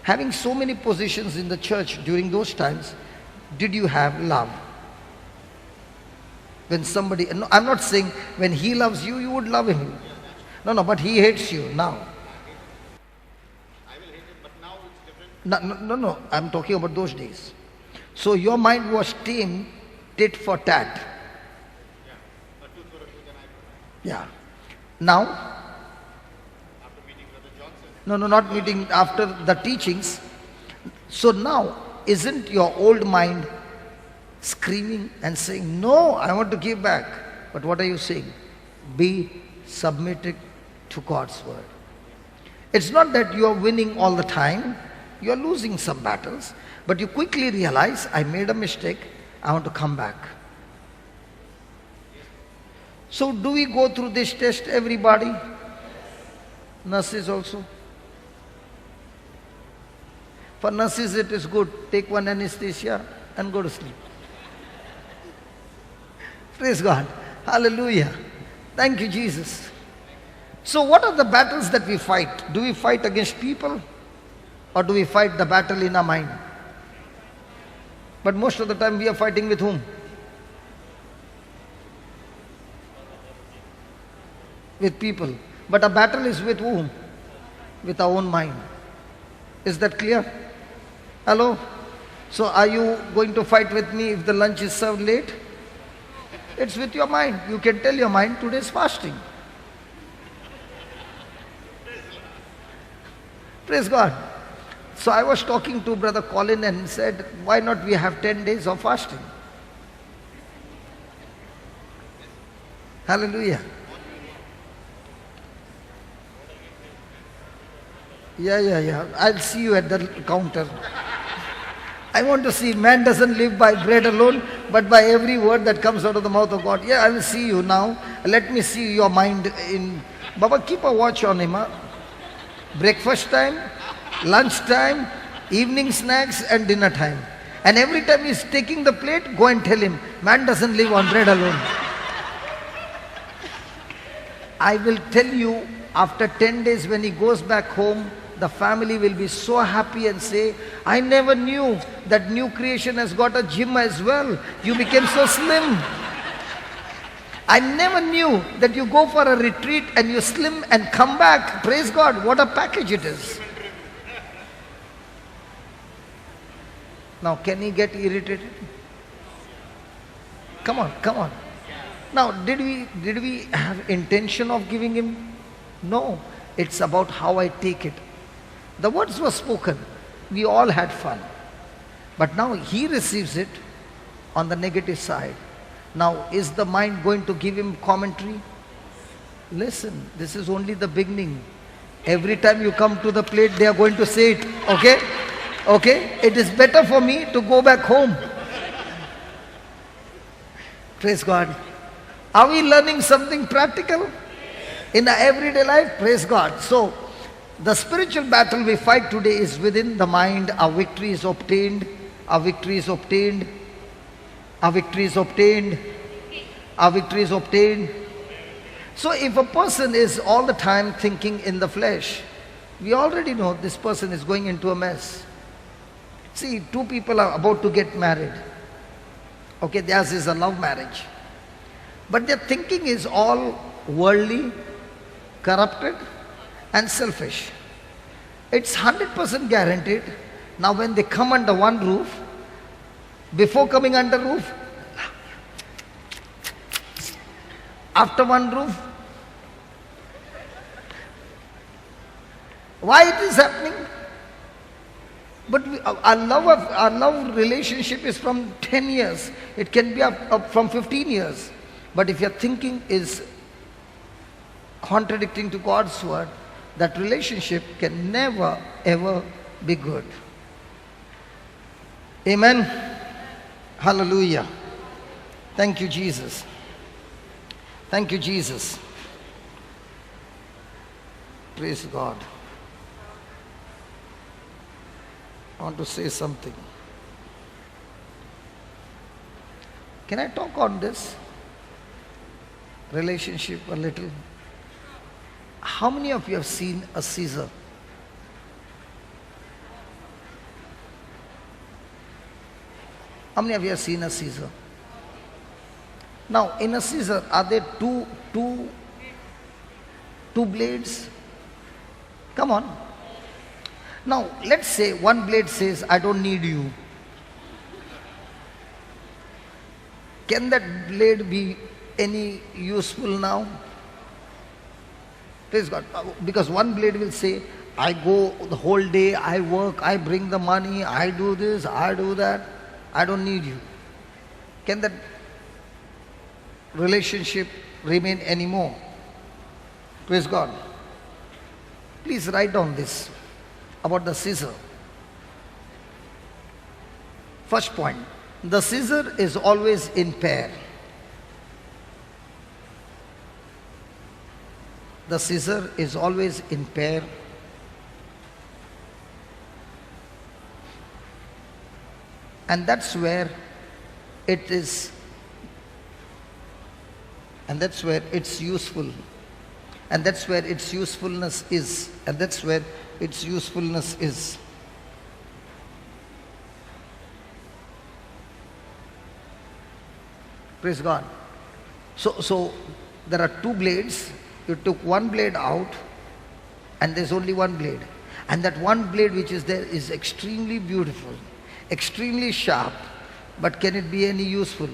having so many positions in the church during those times, did you have love? When somebody, no, I'm not saying when he loves you, you would love him. No, but he hates you now. I will hate him, but now it's different. No, I'm talking about those days. So your mind was tamed, tit for tat. A tooth for a tooth and eye for an eye. Yeah. Now, After meeting Brother Johnson, no, not meeting after the teachings. So now, isn't your old mind screaming and saying, no, I want to give back. But what are you saying? Be submitted to God's word. It's not that you are winning all the time. You are losing some battles. But you quickly realize, I made a mistake. I want to come back. So do we go through this test, everybody? Nurses also? For nurses it is good. Take one anesthesia and go to sleep. Praise God. Hallelujah. Thank you, Jesus. So what are the battles that we fight? Do we fight against people? Or do we fight the battle in our mind? But most of the time we are fighting with whom? With people. But a battle is with whom? With our own mind. Is that clear? Hello? So are you going to fight with me if the lunch is served late? It's with your mind. You can tell your mind today is fasting. Praise God. So I was talking to Brother Colin and said, why not we have 10 days of fasting? Hallelujah. Yeah. I'll see you at the counter. I want to see man doesn't live by bread alone, but by every word that comes out of the mouth of God. Yeah, I will see you now. Let me see your mind in. Baba, keep a watch on him. Huh? Breakfast time, lunch time, evening snacks and dinner time. And every time he's taking the plate, go and tell him, man doesn't live on bread alone. I will tell you, after 10 days when he goes back home, the family will be so happy and say, I never knew that new creation has got a gym as well. You became so slim. I never knew that you go for a retreat and you slim and come back. Praise God, what a package it is. Now, can he get irritated? Come on. Now, did we have intention of giving him? No, it's about how I take it. The words were spoken. We all had fun. But now he receives it on the negative side. Now, is the mind going to give him commentary? Listen, this is only the beginning. Every time you come to the plate, they are going to say it. Okay? It is better for me to go back home. Praise God. Are we learning something practical in our everyday life? Praise God. So, the spiritual battle we fight today is within the mind. Our victory is obtained. Our victory is obtained. Our victory is obtained. Our victory is obtained. So if a person is all the time thinking in the flesh, we already know this person is going into a mess. See, two people are about to get married. Okay, theirs is a love marriage. But their thinking is all worldly, corrupted, and selfish. It's 100% guaranteed. Now when they come under one roof, before coming under roof, after one roof, why it is happening? But our love relationship is from 10 years. It can be up from 15 years. But if your thinking is contradicting to God's word, that relationship can never ever be good. Amen. Hallelujah. Thank you, Jesus. Thank you, Jesus. Praise God. I want to say something. Can I talk on this relationship a little? How many of you have seen a Caesar? How many of you have seen a Caesar? Now, in a Caesar, are there two blades? Come on. Now, let's say one blade says, I don't need you. Can that blade be any useful now? Praise God. Because one blade will say, I go the whole day, I work, I bring the money, I do this, I do that, I don't need you. Can that relationship remain anymore? Praise God. Please write down this about the Caesar. First point, the Caesar is always in pair. The Caesar is always in pair. And that's where it is, and that's where it's useful. And that's where its usefulness is. And that's where its usefulness is. Praise God. So there are two blades. You took one blade out and there's only one blade. And that one blade which is there is extremely beautiful, extremely sharp. But can it be any useful?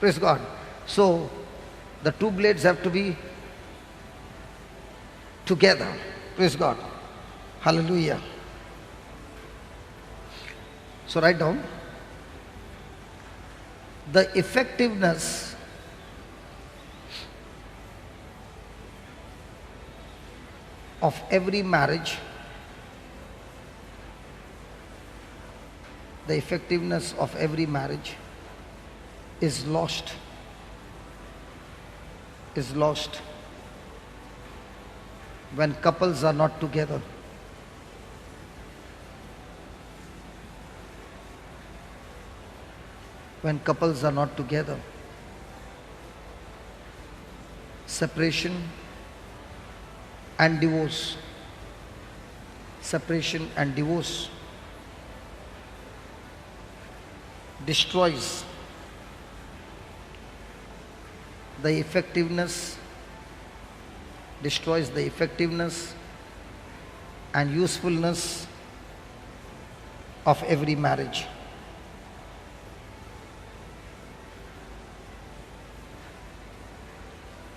Praise God. So the two blades have to be together. Praise God. Hallelujah. So write down. The effectiveness of every marriage, the effectiveness of every marriage is lost when couples are not together. When couples are not together. Separation and divorce. Separation and divorce destroys the effectiveness, destroys the effectiveness and usefulness of every marriage.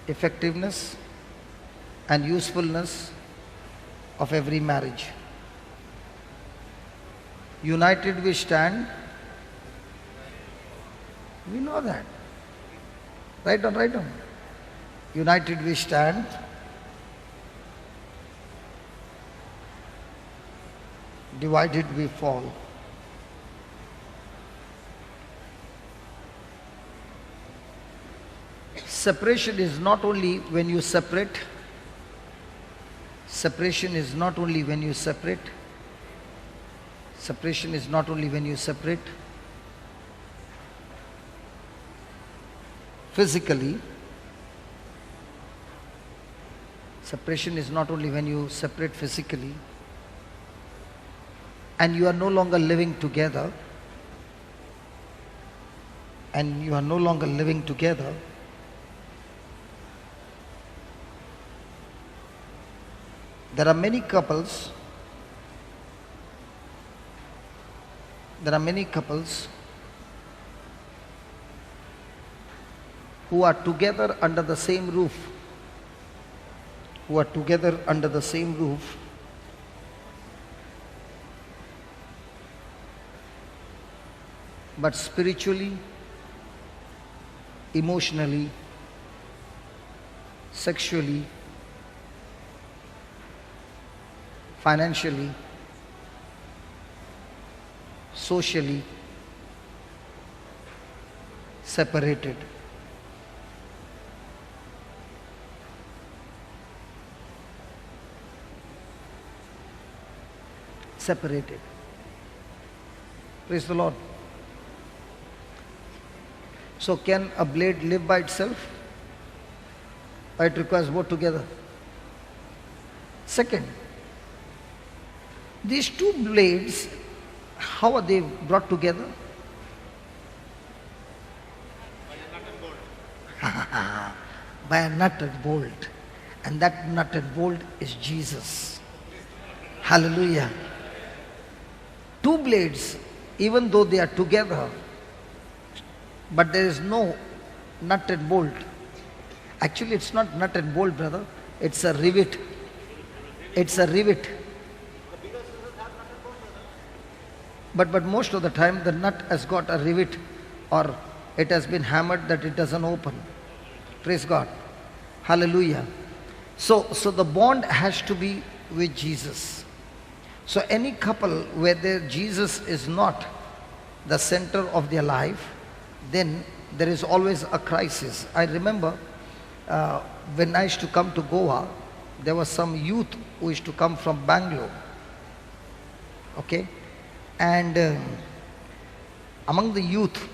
Effectiveness and usefulness of every marriage. United we stand. We know that. Write down, write down. United we stand. Divided we fall. Separation is not only when you separate. Separation is not only when you separate. Separation is not only when you separate physically. Separation is not only when you separate physically and you are no longer living together, and you are no longer living together, there are many couples who are together under the same roof, but spiritually, emotionally, sexually, financially, socially separated. Separated. Praise the Lord. So can a blade live by itself? Or it requires both together? Second, these two blades, how are they brought together? By a nut and bolt. And that nut and bolt is Jesus. Hallelujah. Two blades, even though they are together, but there is no nut and bolt. Actually, it's not nut and bolt, brother. It's a rivet. It's a rivet. But most of the time, the nut has got a rivet, or it has been hammered that it doesn't open. Praise God. Hallelujah. So the bond has to be with Jesus. So any couple where Jesus is not the center of their life, then there is always a crisis. I remember when I used to come to Goa, there was some youth who used to come from Bangalore. Okay? And among the youth,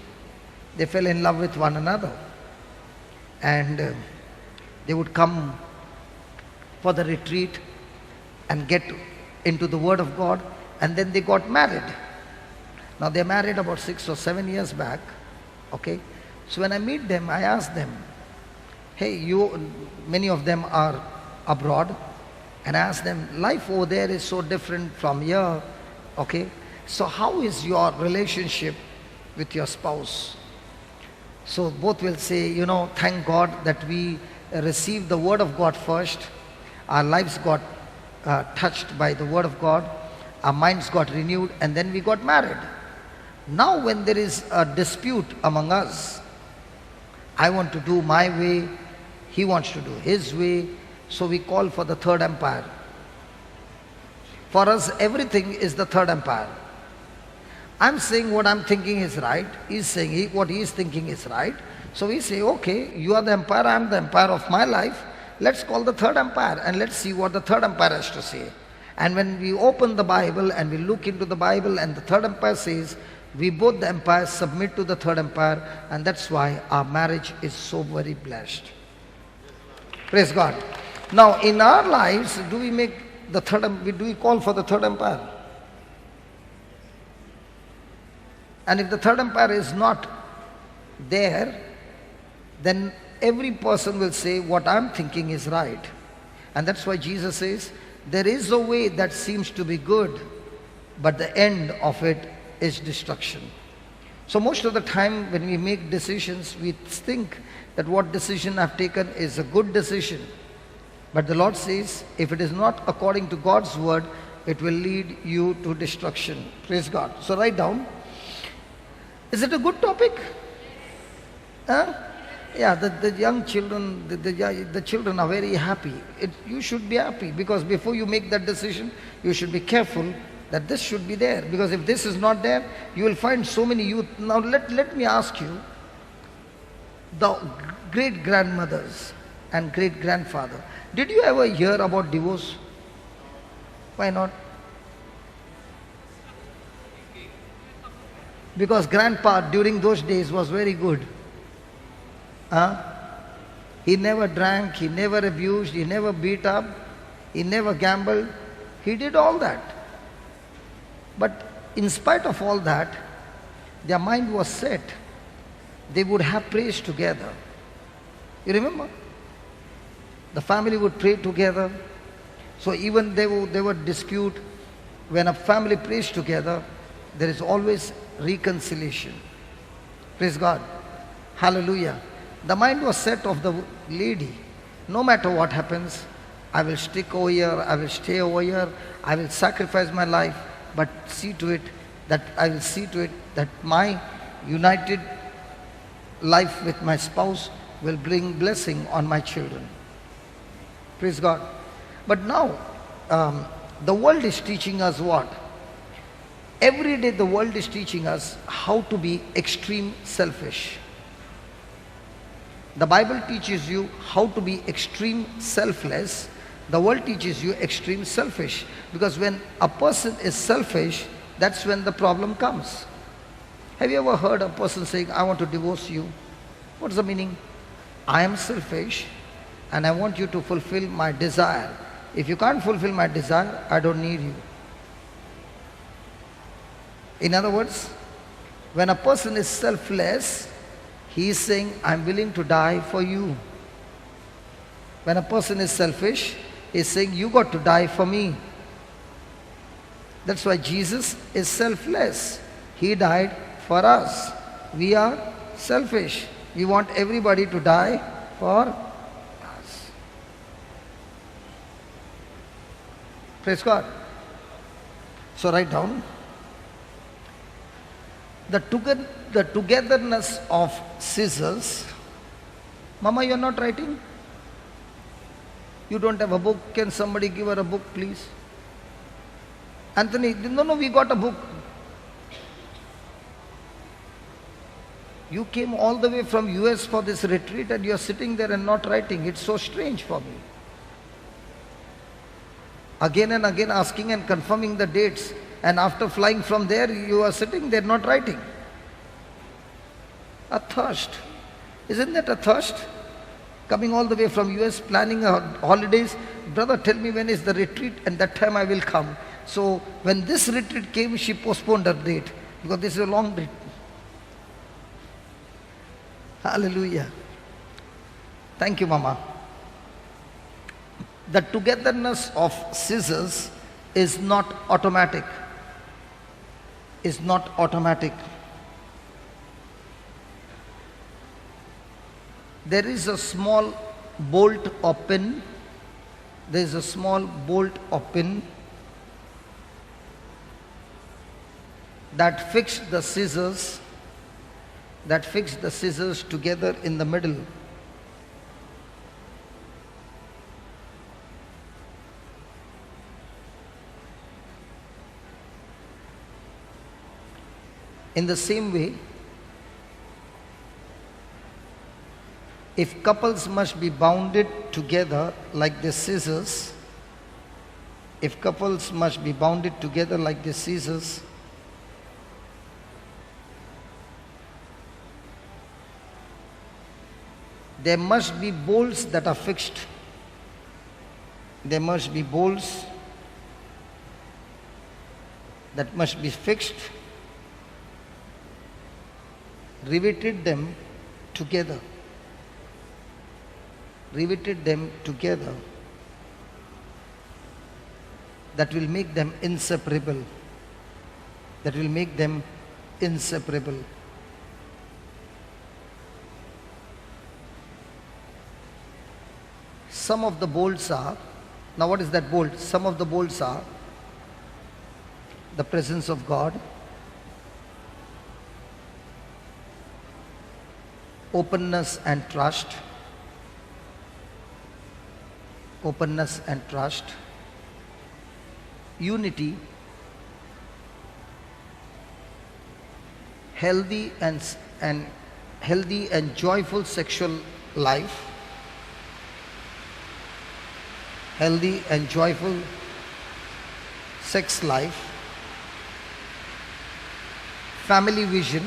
they fell in love with one another. And they would come for the retreat and get into the Word of God, and then they got married. Now they married about 6 or 7 years back. Okay? So when I meet them, I ask them, hey, many of them are abroad, and I ask them, life over there is so different from here. Okay? So how is your relationship with your spouse? So both will say, thank God that we received the Word of God first. Our lives got touched by the Word of God. Our minds got renewed, and then we got married. Now when there is a dispute among us, I want to do my way, he wants to do his way, so we call for the third empire. For us, everything is the third empire. I'm saying what I'm thinking is right. He's saying what he's thinking is right. So we say, okay, you are the empire, I'm the empire of my life. Let's call the third empire and let's see what the third empire has to say. And when we open the Bible and we look into the Bible, and the third empire says, we both the empires submit to the third empire, and that's why our marriage is so very blessed. Praise God. Now in our lives, do we call for the third empire? And if the third empire is not there, then every person will say what I'm thinking is right. And that's why Jesus says, there is a way that seems to be good, but the end of it is destruction. So most of the time when we make decisions, we think that what decision I've taken is a good decision. But the Lord says, if it is not according to God's word, it will lead you to destruction. Praise God. So write down. Is it a good topic? Huh? Yeah, the young children, the children are very happy. You should be happy, because before you make that decision, you should be careful that this should be there. Because if this is not there, you will find so many youth. Now let me ask you, the great-grandmothers and great-grandfather, did you ever hear about divorce? Why not? Because grandpa during those days was very good. He never drank, he never abused, he never beat up, he never gambled. He did all that. But in spite of all that, their mind was set. They would have praise together. You remember? The family would pray together. So even they would dispute. When a family prays together, there is always reconciliation. Praise God. Hallelujah. The mind was set of the lady. No matter what happens, I will stick over here, I will stay over here, I will sacrifice my life, but I will see to it that my united life with my spouse will bring blessing on my children. Praise God. But now, the world is teaching us what? Every day the world is teaching us how to be extreme selfish. The Bible teaches you how to be extreme selfless. The world teaches you extreme selfish. Because when a person is selfish, that's when the problem comes. Have you ever heard a person saying, I want to divorce you? What's the meaning? I am selfish and I want you to fulfill my desire. If you can't fulfill my desire, I don't need you. In other words, when a person is selfless, he is saying, I'm willing to die for you. When a person is selfish, he is saying, you got to die for me. That's why Jesus is selfless. He died for us. We are selfish. We want everybody to die for us. Praise God. So write down. The togetherness of scissors. Mama, you're not writing? You don't have a book? Can somebody give her a book, please? Anthony, no, we got a book. You came all the way from US for this retreat and you're sitting there and not writing. It's so strange for me. Again and again asking and confirming the dates. And after flying from there, you are sitting there not writing. A thirst. Isn't that a thirst? Coming all the way from US, planning holidays. Brother, tell me when is the retreat, and that time I will come. So when this retreat came, she postponed her date. Because this is a long retreat. Hallelujah. Thank you, Mama. The togetherness of scissors is not automatic. Is not automatic. There is a small bolt or pin. There is a small bolt or pin that fixed the scissors. That fixed the scissors together in the middle. In the same way, if couples must be bounded together like the scissors, if couples must be bounded together like the scissors, there must be bolts that are fixed. There must be bolts that must be fixed, riveted them together. Riveted them together. That will make them inseparable. That will make them inseparable. Some of the bolts are, now what is that bolt? Some of the bolts are the presence of God, openness and trust, openness and trust, unity, healthy and joyful sexual life, healthy and joyful sex life, family vision,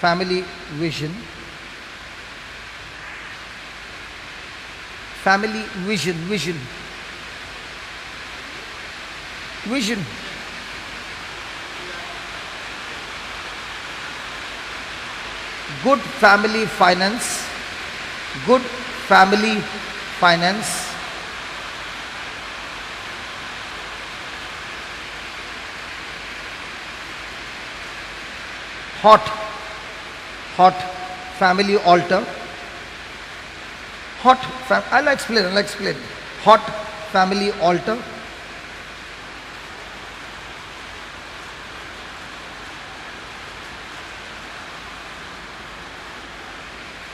family vision, family vision, vision, vision, good family finance, good family finance, hot family altar, I'll explain, hot family altar,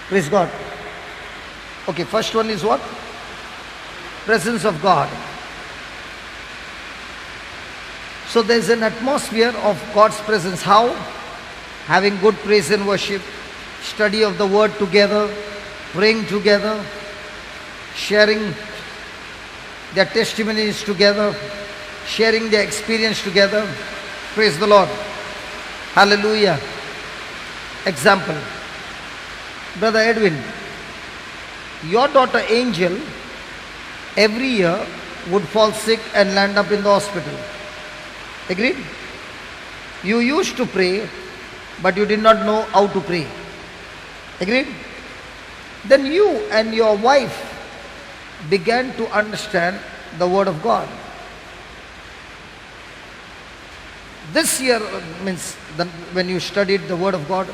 praise God. Okay, first one is what? Presence of God. So there's an atmosphere of God's presence. How? Having good praise and worship, study of the word together, praying together, sharing their testimonies together, sharing their experience together. Praise the Lord. Hallelujah. Example. Brother Edwin, your daughter Angel every year would fall sick and land up in the hospital. Agreed? You used to pray, but you did not know how to pray. Agreed? Then you and your wife began to understand the Word of God. This year means when you studied the Word of God,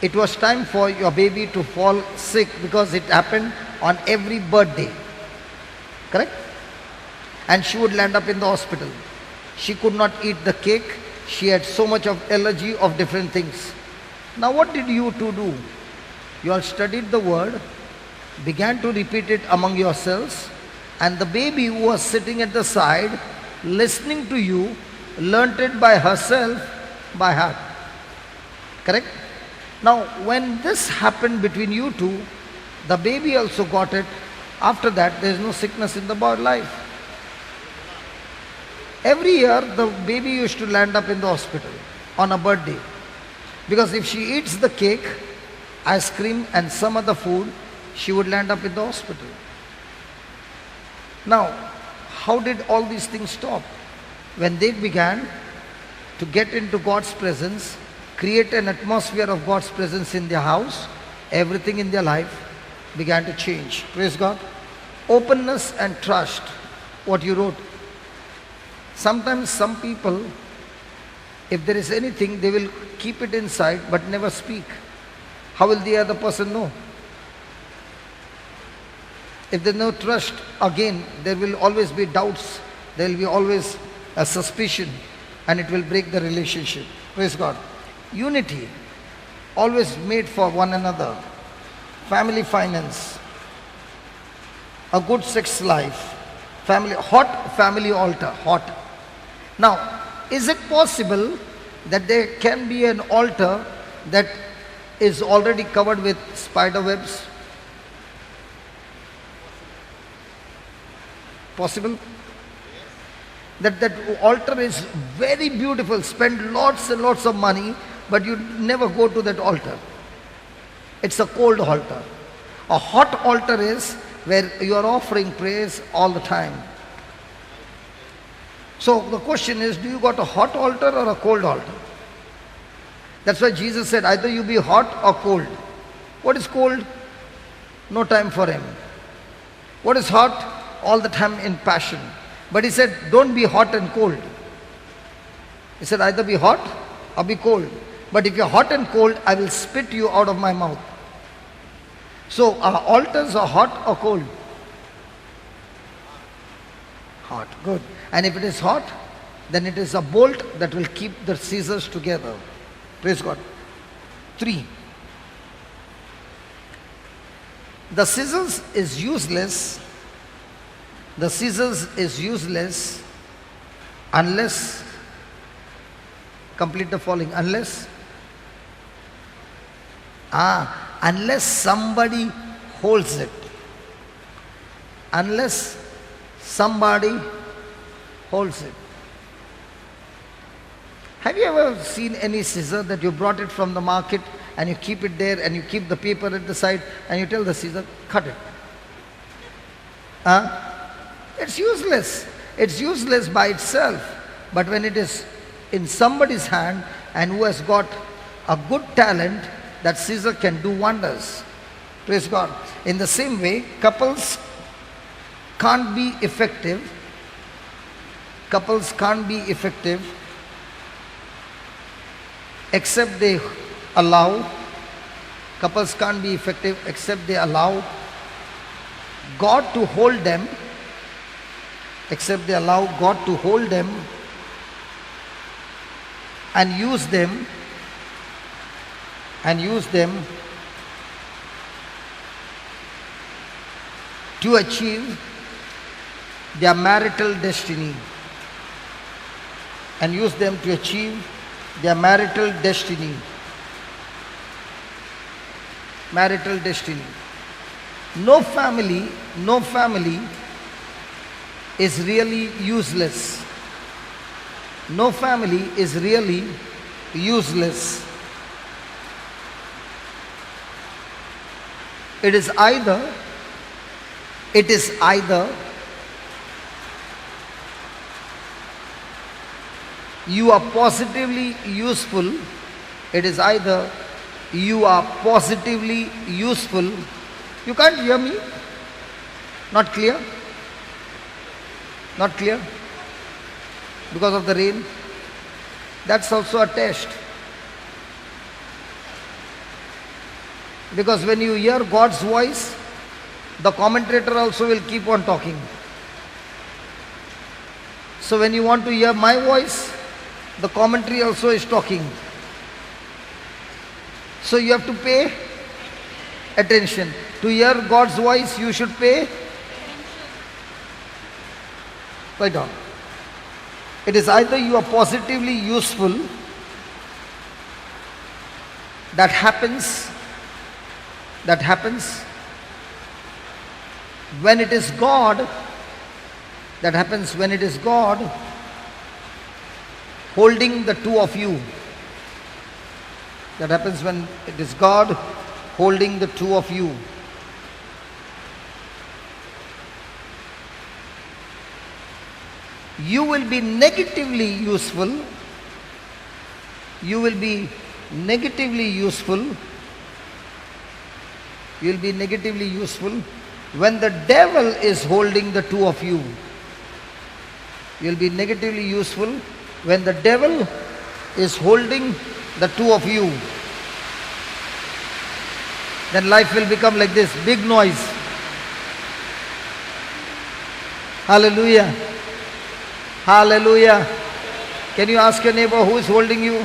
it was time for your baby to fall sick because it happened on every birthday. Correct? And she would land up in the hospital. She could not eat the cake. She had so much of allergy of different things. Now what did you two do? You all studied the Word, began to repeat it among yourselves, and the baby who was sitting at the side, listening to you, learnt it by herself, by heart. Correct? Now, when this happened between you two, the baby also got it. After that, there is no sickness in the life. Every year, the baby used to land up in the hospital on a birthday. Because if she eats the cake, ice cream and some other food, she would land up in the hospital. Now, how did all these things stop? When they began to get into God's presence, create an atmosphere of God's presence in their house, everything in their life began to change. Praise God. Openness and trust, what you wrote. Sometimes some people, if there is anything, they will keep it inside but never speak. How will the other person know? If there is no trust, again, there will always be doubts. There will be always a suspicion, and it will break the relationship. Praise God. Unity, always made for one another. Family finance, a good sex life, hot family altar, hot. Now, is it possible that there can be an altar that is already covered with spider webs? Possible? That altar is very beautiful, spend lots and lots of money, but you never go to that altar. It's a cold altar. A hot altar is where you are offering praise all the time. So the question is, do you got a hot altar or a cold altar? That's why Jesus said, either you be hot or cold. What is cold? No time for him. What is hot? All the time in passion. But he said, don't be hot and cold. He said, either be hot or be cold. But if you're hot and cold, I will spit you out of my mouth. So our altars are hot or cold? Hot, good. And if it is hot, then it is a bolt that will keep the scissors together. Praise God. 3. The scissors is useless. The scissors is useless unless, complete the following, unless somebody holds it. Unless somebody holds it. Have you ever seen any scissor that you brought it from the market and you keep it there and you keep the paper at the side and you tell the scissor, cut it? It's useless. It's useless by itself. But when it is in somebody's hand and who has got a good talent, that scissor can do wonders. Praise God. In the same way, couples can't be effective. Couples can't be effective except they allow. Couples can't be effective except they allow God to hold them. Except they allow God to hold them and use them to achieve their marital destiny. And use them to achieve their marital destiny. Marital destiny. No family is really useless. No family is really useless. It is either you are positively useful. It is either you are positively useful. You can't hear me? Not clear? Not clear? Because of the rain? That's also a test. Because when you hear God's voice, the commentator also will keep on talking. So when you want to hear my voice, the commentary also is talking. So you have to pay attention. To hear God's voice, you should pay. Write down. It is either you are positively useful. That happens when it is God. That happens when it is God holding the two of you. That happens when it is God holding the two of you. You will be negatively useful. You will be negatively useful. You will be negatively useful when the devil is holding the two of you. You will be negatively useful when the devil is holding the two of you. Then life will become like this, big noise. Hallelujah. Hallelujah. Can you ask your neighbor who is holding you?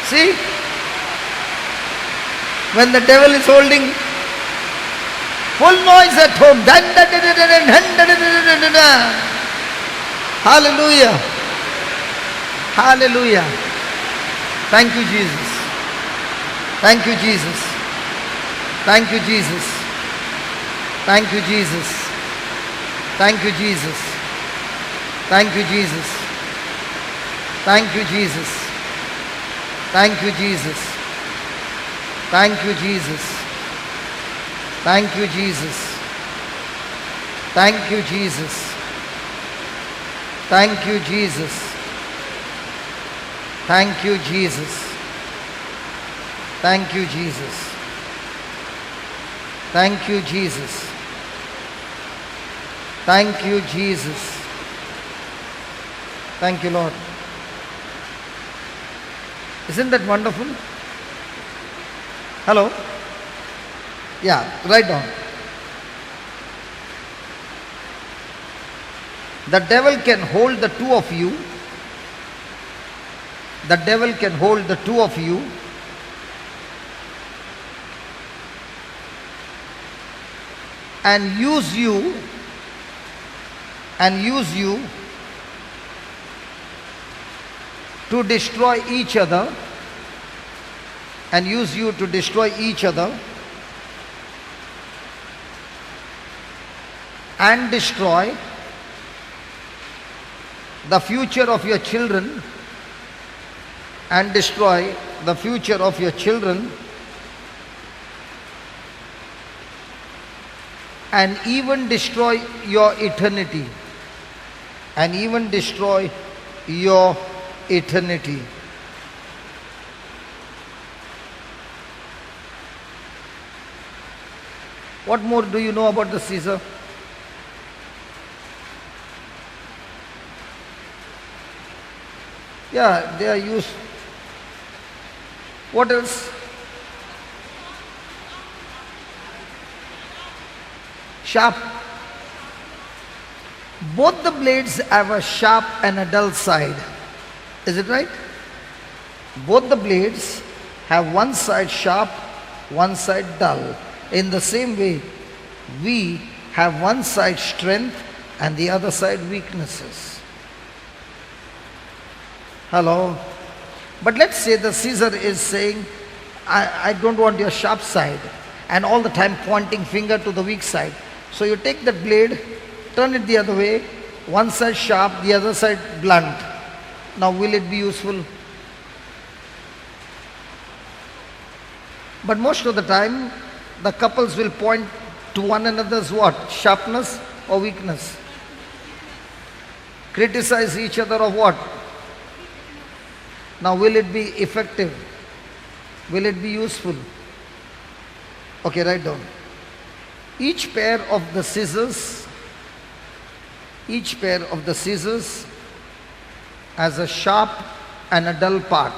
See? When the devil is holding, full noise at home. Hallelujah. Hallelujah. Thank you, Jesus. Thank you, Jesus. Thank you, Jesus. Thank you, Jesus. Thank you, Jesus. Thank you, Jesus. Thank you, Jesus. Thank you, Jesus. Thank you, Jesus. Thank you, Jesus. Thank you, Jesus. Thank you, Jesus. Thank you, Jesus. Thank you, Jesus. Thank you, Jesus. Thank you, Jesus. Thank you, Lord. Isn't that wonderful? Hello? Yeah, write down. The devil can hold the two of you. The devil can hold the two of you. And use you to destroy each other, and use you to destroy each other, and destroy the future of your children, and destroy the future of your children, and even destroy your eternity, and even destroy your eternity. What more do you know about the Caesar? Yeah, they are used. What else? Sharp. Both the blades have a sharp and a dull side. Is it right? Both the blades have one side sharp, one side dull. In the same way, we have one side strength and the other side weaknesses. Hello? But let's say the Caesar is saying, I don't want your sharp side. and all the time pointing finger to the weak side. So you take that blade, turn it the other way, one side sharp, the other side blunt. Now will it be useful? But most of the time, the couples will point to one another's what? Sharpness or weakness? Criticize each other of what? Now will it be effective? Will it be useful? Okay, write down. Each pair of the scissors has a sharp and a dull part.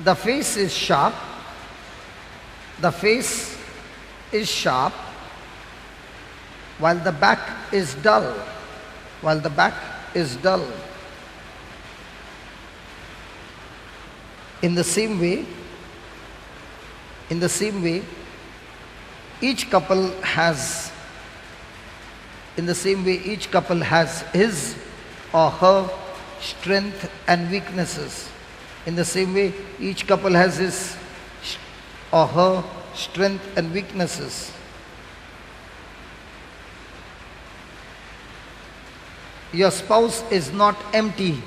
The face is sharp. While the back is dull. In the same way, each couple has his or her strength and weaknesses. In the same way, each couple has his or her strength and weaknesses. Your spouse is not empty.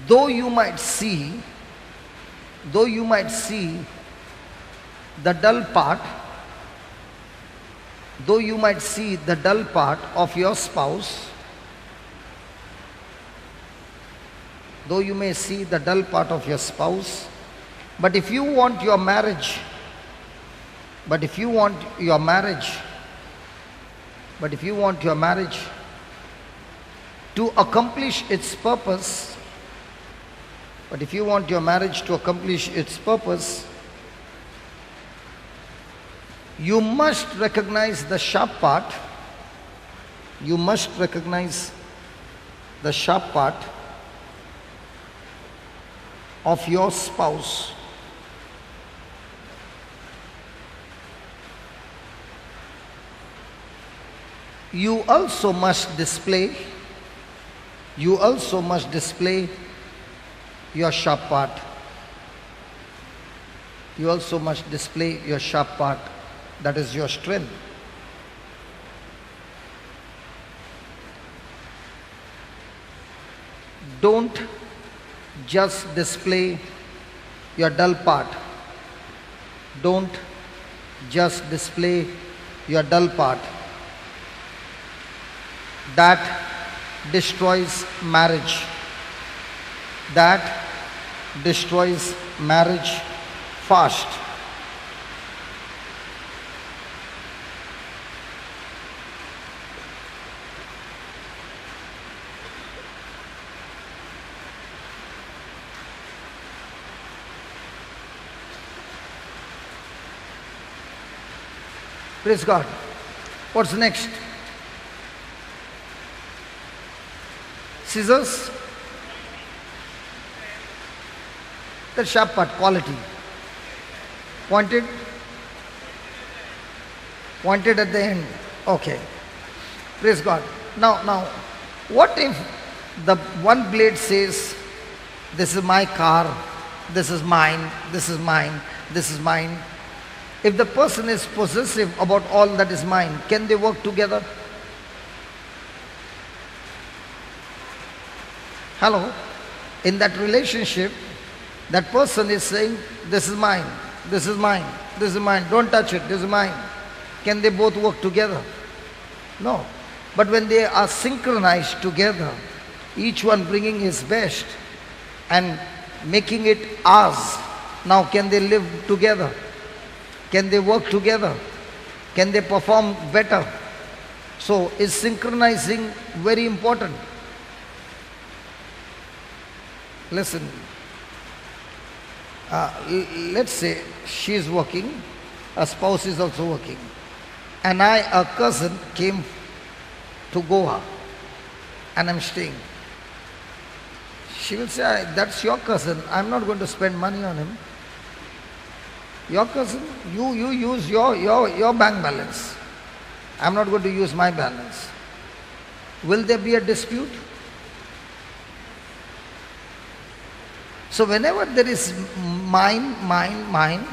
Though you might see the dull part, of your spouse, but if you want your marriage to accomplish its purpose, you must recognize the sharp part. Of your spouse. You also must display your sharp part. That is your strength. Don't just display your dull part. That destroys marriage. Fast. Praise God. What's next? Scissors. The sharp part, quality. Pointed at the end. Okay. Praise God. Now, what if the one blade says, this is my car, this is mine, this is mine, this is mine. If the person is possessive about all that is mine, can they work together? Hello? In that relationship, that person is saying, this is mine, this is mine, this is mine, don't touch it, this is mine. Can they both work together? No. But when they are synchronized together, each one bringing his best and making it ours, now can they live together? Can they work together? Can they perform better? So is synchronizing very important. Listen, let's say she is working, her spouse is also working, and I, a cousin, came to Goa and I'm staying. She will say, that's your cousin. I'm not going to spend money on him. Your cousin, you use your bank balance. I'm not going to use my balance. Will there be a dispute? So whenever there is mine,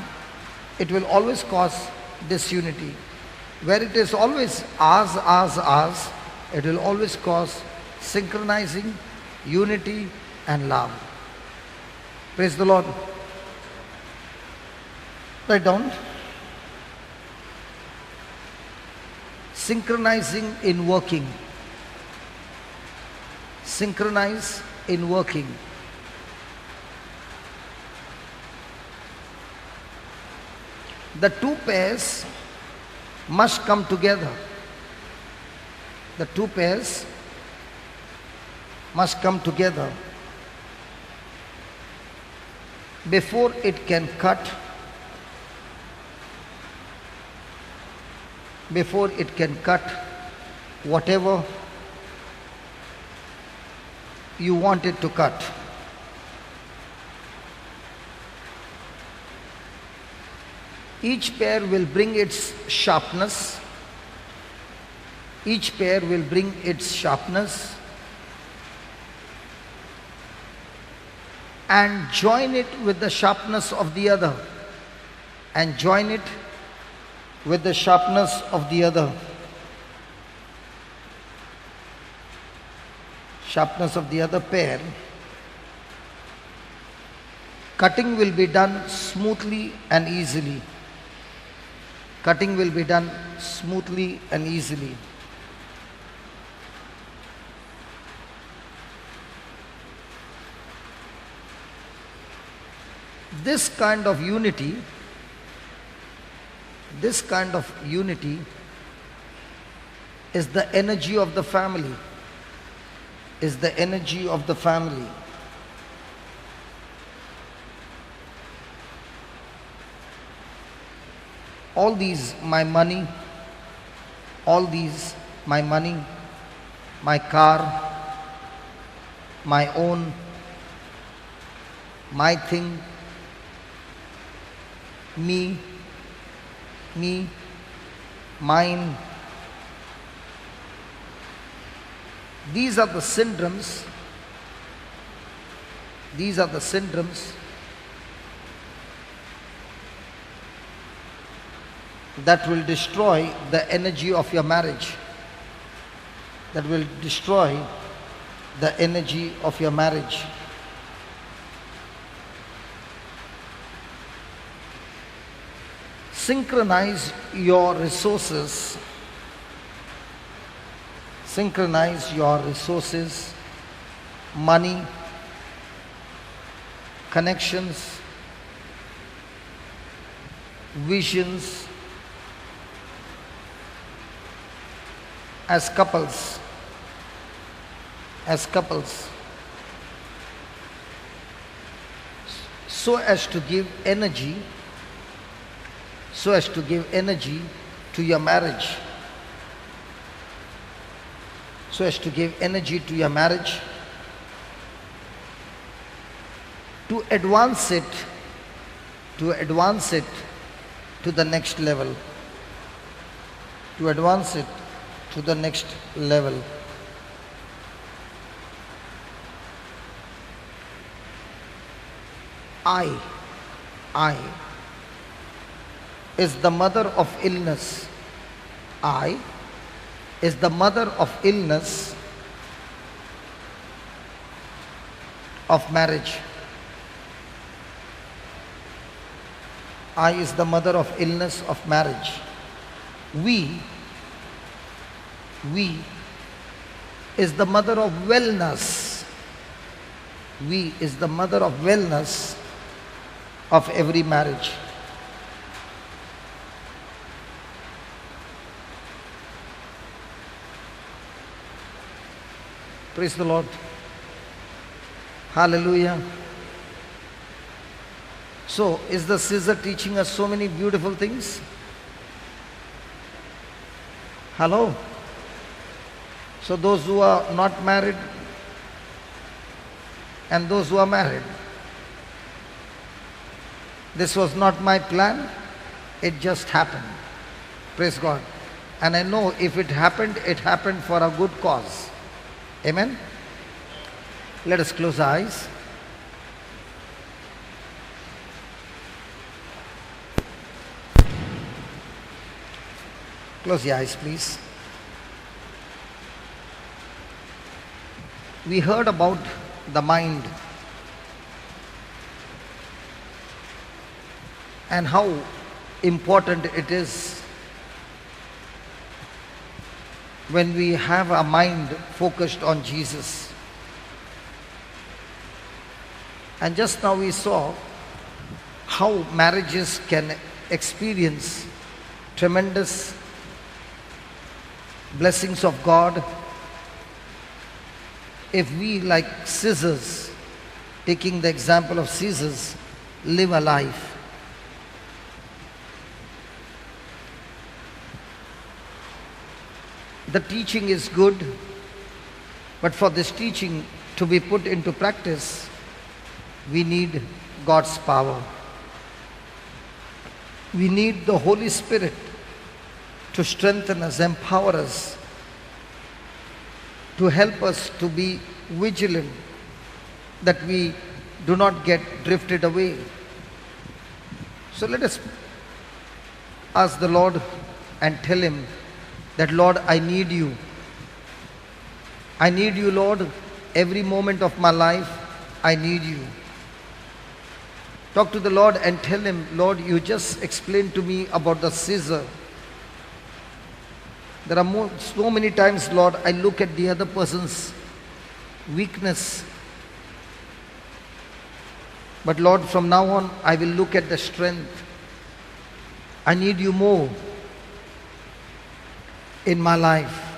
it will always cause disunity. Where it is always ours, it will always cause synchronizing, unity and love. Praise the Lord. Write down. Synchronizing in working. Synchronize in working. The two pairs must come together. The two pairs must come together before it can cut, before it can cut whatever you want it to cut. Each pair will bring its sharpness. Each pair will bring its sharpness and join it with the sharpness of the other. And join it with the sharpness of the other. Sharpness of the other pair. Cutting will be done smoothly and easily. Cutting will be done smoothly and easily. This kind of unity is the energy of the family. Is the energy of the family. All these, my money, my car, my own, my thing, me, mine. These are the syndromes. That will destroy the energy of your marriage. That will destroy the energy of your marriage. Synchronize your resources. Synchronize your resources, money, connections, visions, as couples, so as to give energy to your marriage. So as to give energy to your marriage, to advance it to the next level. To advance it to the next level. I is the mother of illness. I is the mother of illness of marriage. I is the mother of illness of marriage. We is the mother of wellness. We is the mother of wellness of every marriage. Praise the Lord. Hallelujah. So, is the scissor teaching us so many beautiful things? Hello? So those who are not married, and those who are married. This was not my plan, it just happened. Praise God. And I know if it happened for a good cause. Amen. Let us close our eyes. Close your eyes, please. We heard about the mind and how important it is when we have our mind focused on Jesus. And just now we saw how marriages can experience tremendous blessings of God if we, like scissors, taking the example of scissors, live a life. The teaching is good, but for this teaching to be put into practice, we need God's power. We need the Holy Spirit to strengthen us, empower us, to help us to be vigilant, that we do not get drifted away. So let us ask the Lord and tell Him that, Lord, I need you. I need you, Lord. Every moment of my life, I need you. Talk to the Lord and tell Him, Lord, you just explained to me about the scissor. There are so many times, Lord, I look at the other person's weakness. But Lord, from now on, I will look at the strength. I need you more in my life.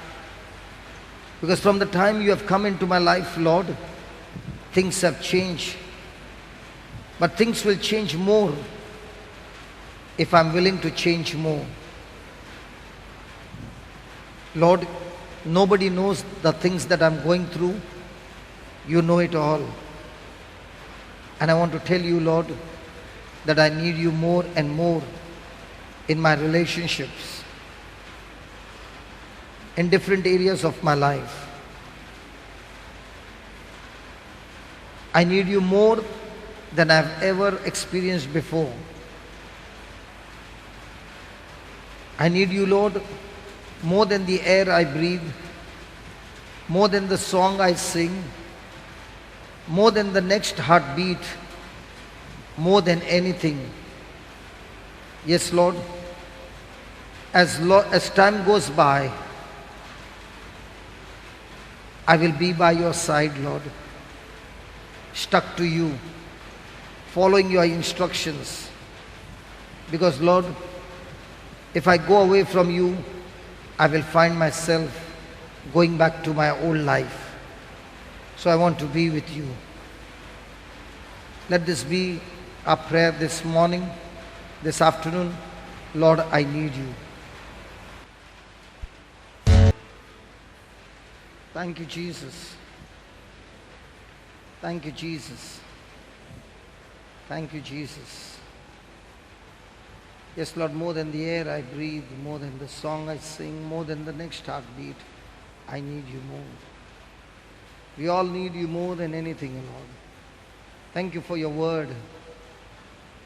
Because from the time you have come into my life, Lord, things have changed. But things will change more if I'm willing to change more. Lord, nobody knows the things that I'm going through. You know it all. And I want to tell you, Lord, that I need you more and more in my relationships, in different areas of my life. I need you more than I've ever experienced before. I need you, Lord, more than the air I breathe, more than the song I sing, more than the next heartbeat, more than anything. Yes, Lord, as time goes by, I will be by your side, Lord, stuck to you, following your instructions. Because, Lord, if I go away from you, I will find myself going back to my old life. So I want to be with you. Let this be our prayer this morning, this afternoon. Lord, I need you. Thank you, Jesus. Thank you, Jesus. Thank you, Jesus. Yes, Lord, more than the air I breathe, more than the song I sing, more than the next heartbeat, I need you more. We all need you more than anything, Lord. Thank you for your word.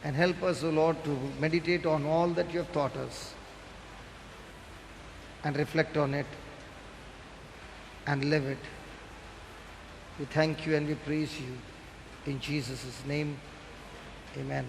And help us, O Lord, to meditate on all that you have taught us and reflect on it and live it. We thank you and we praise you. In Jesus' name, amen.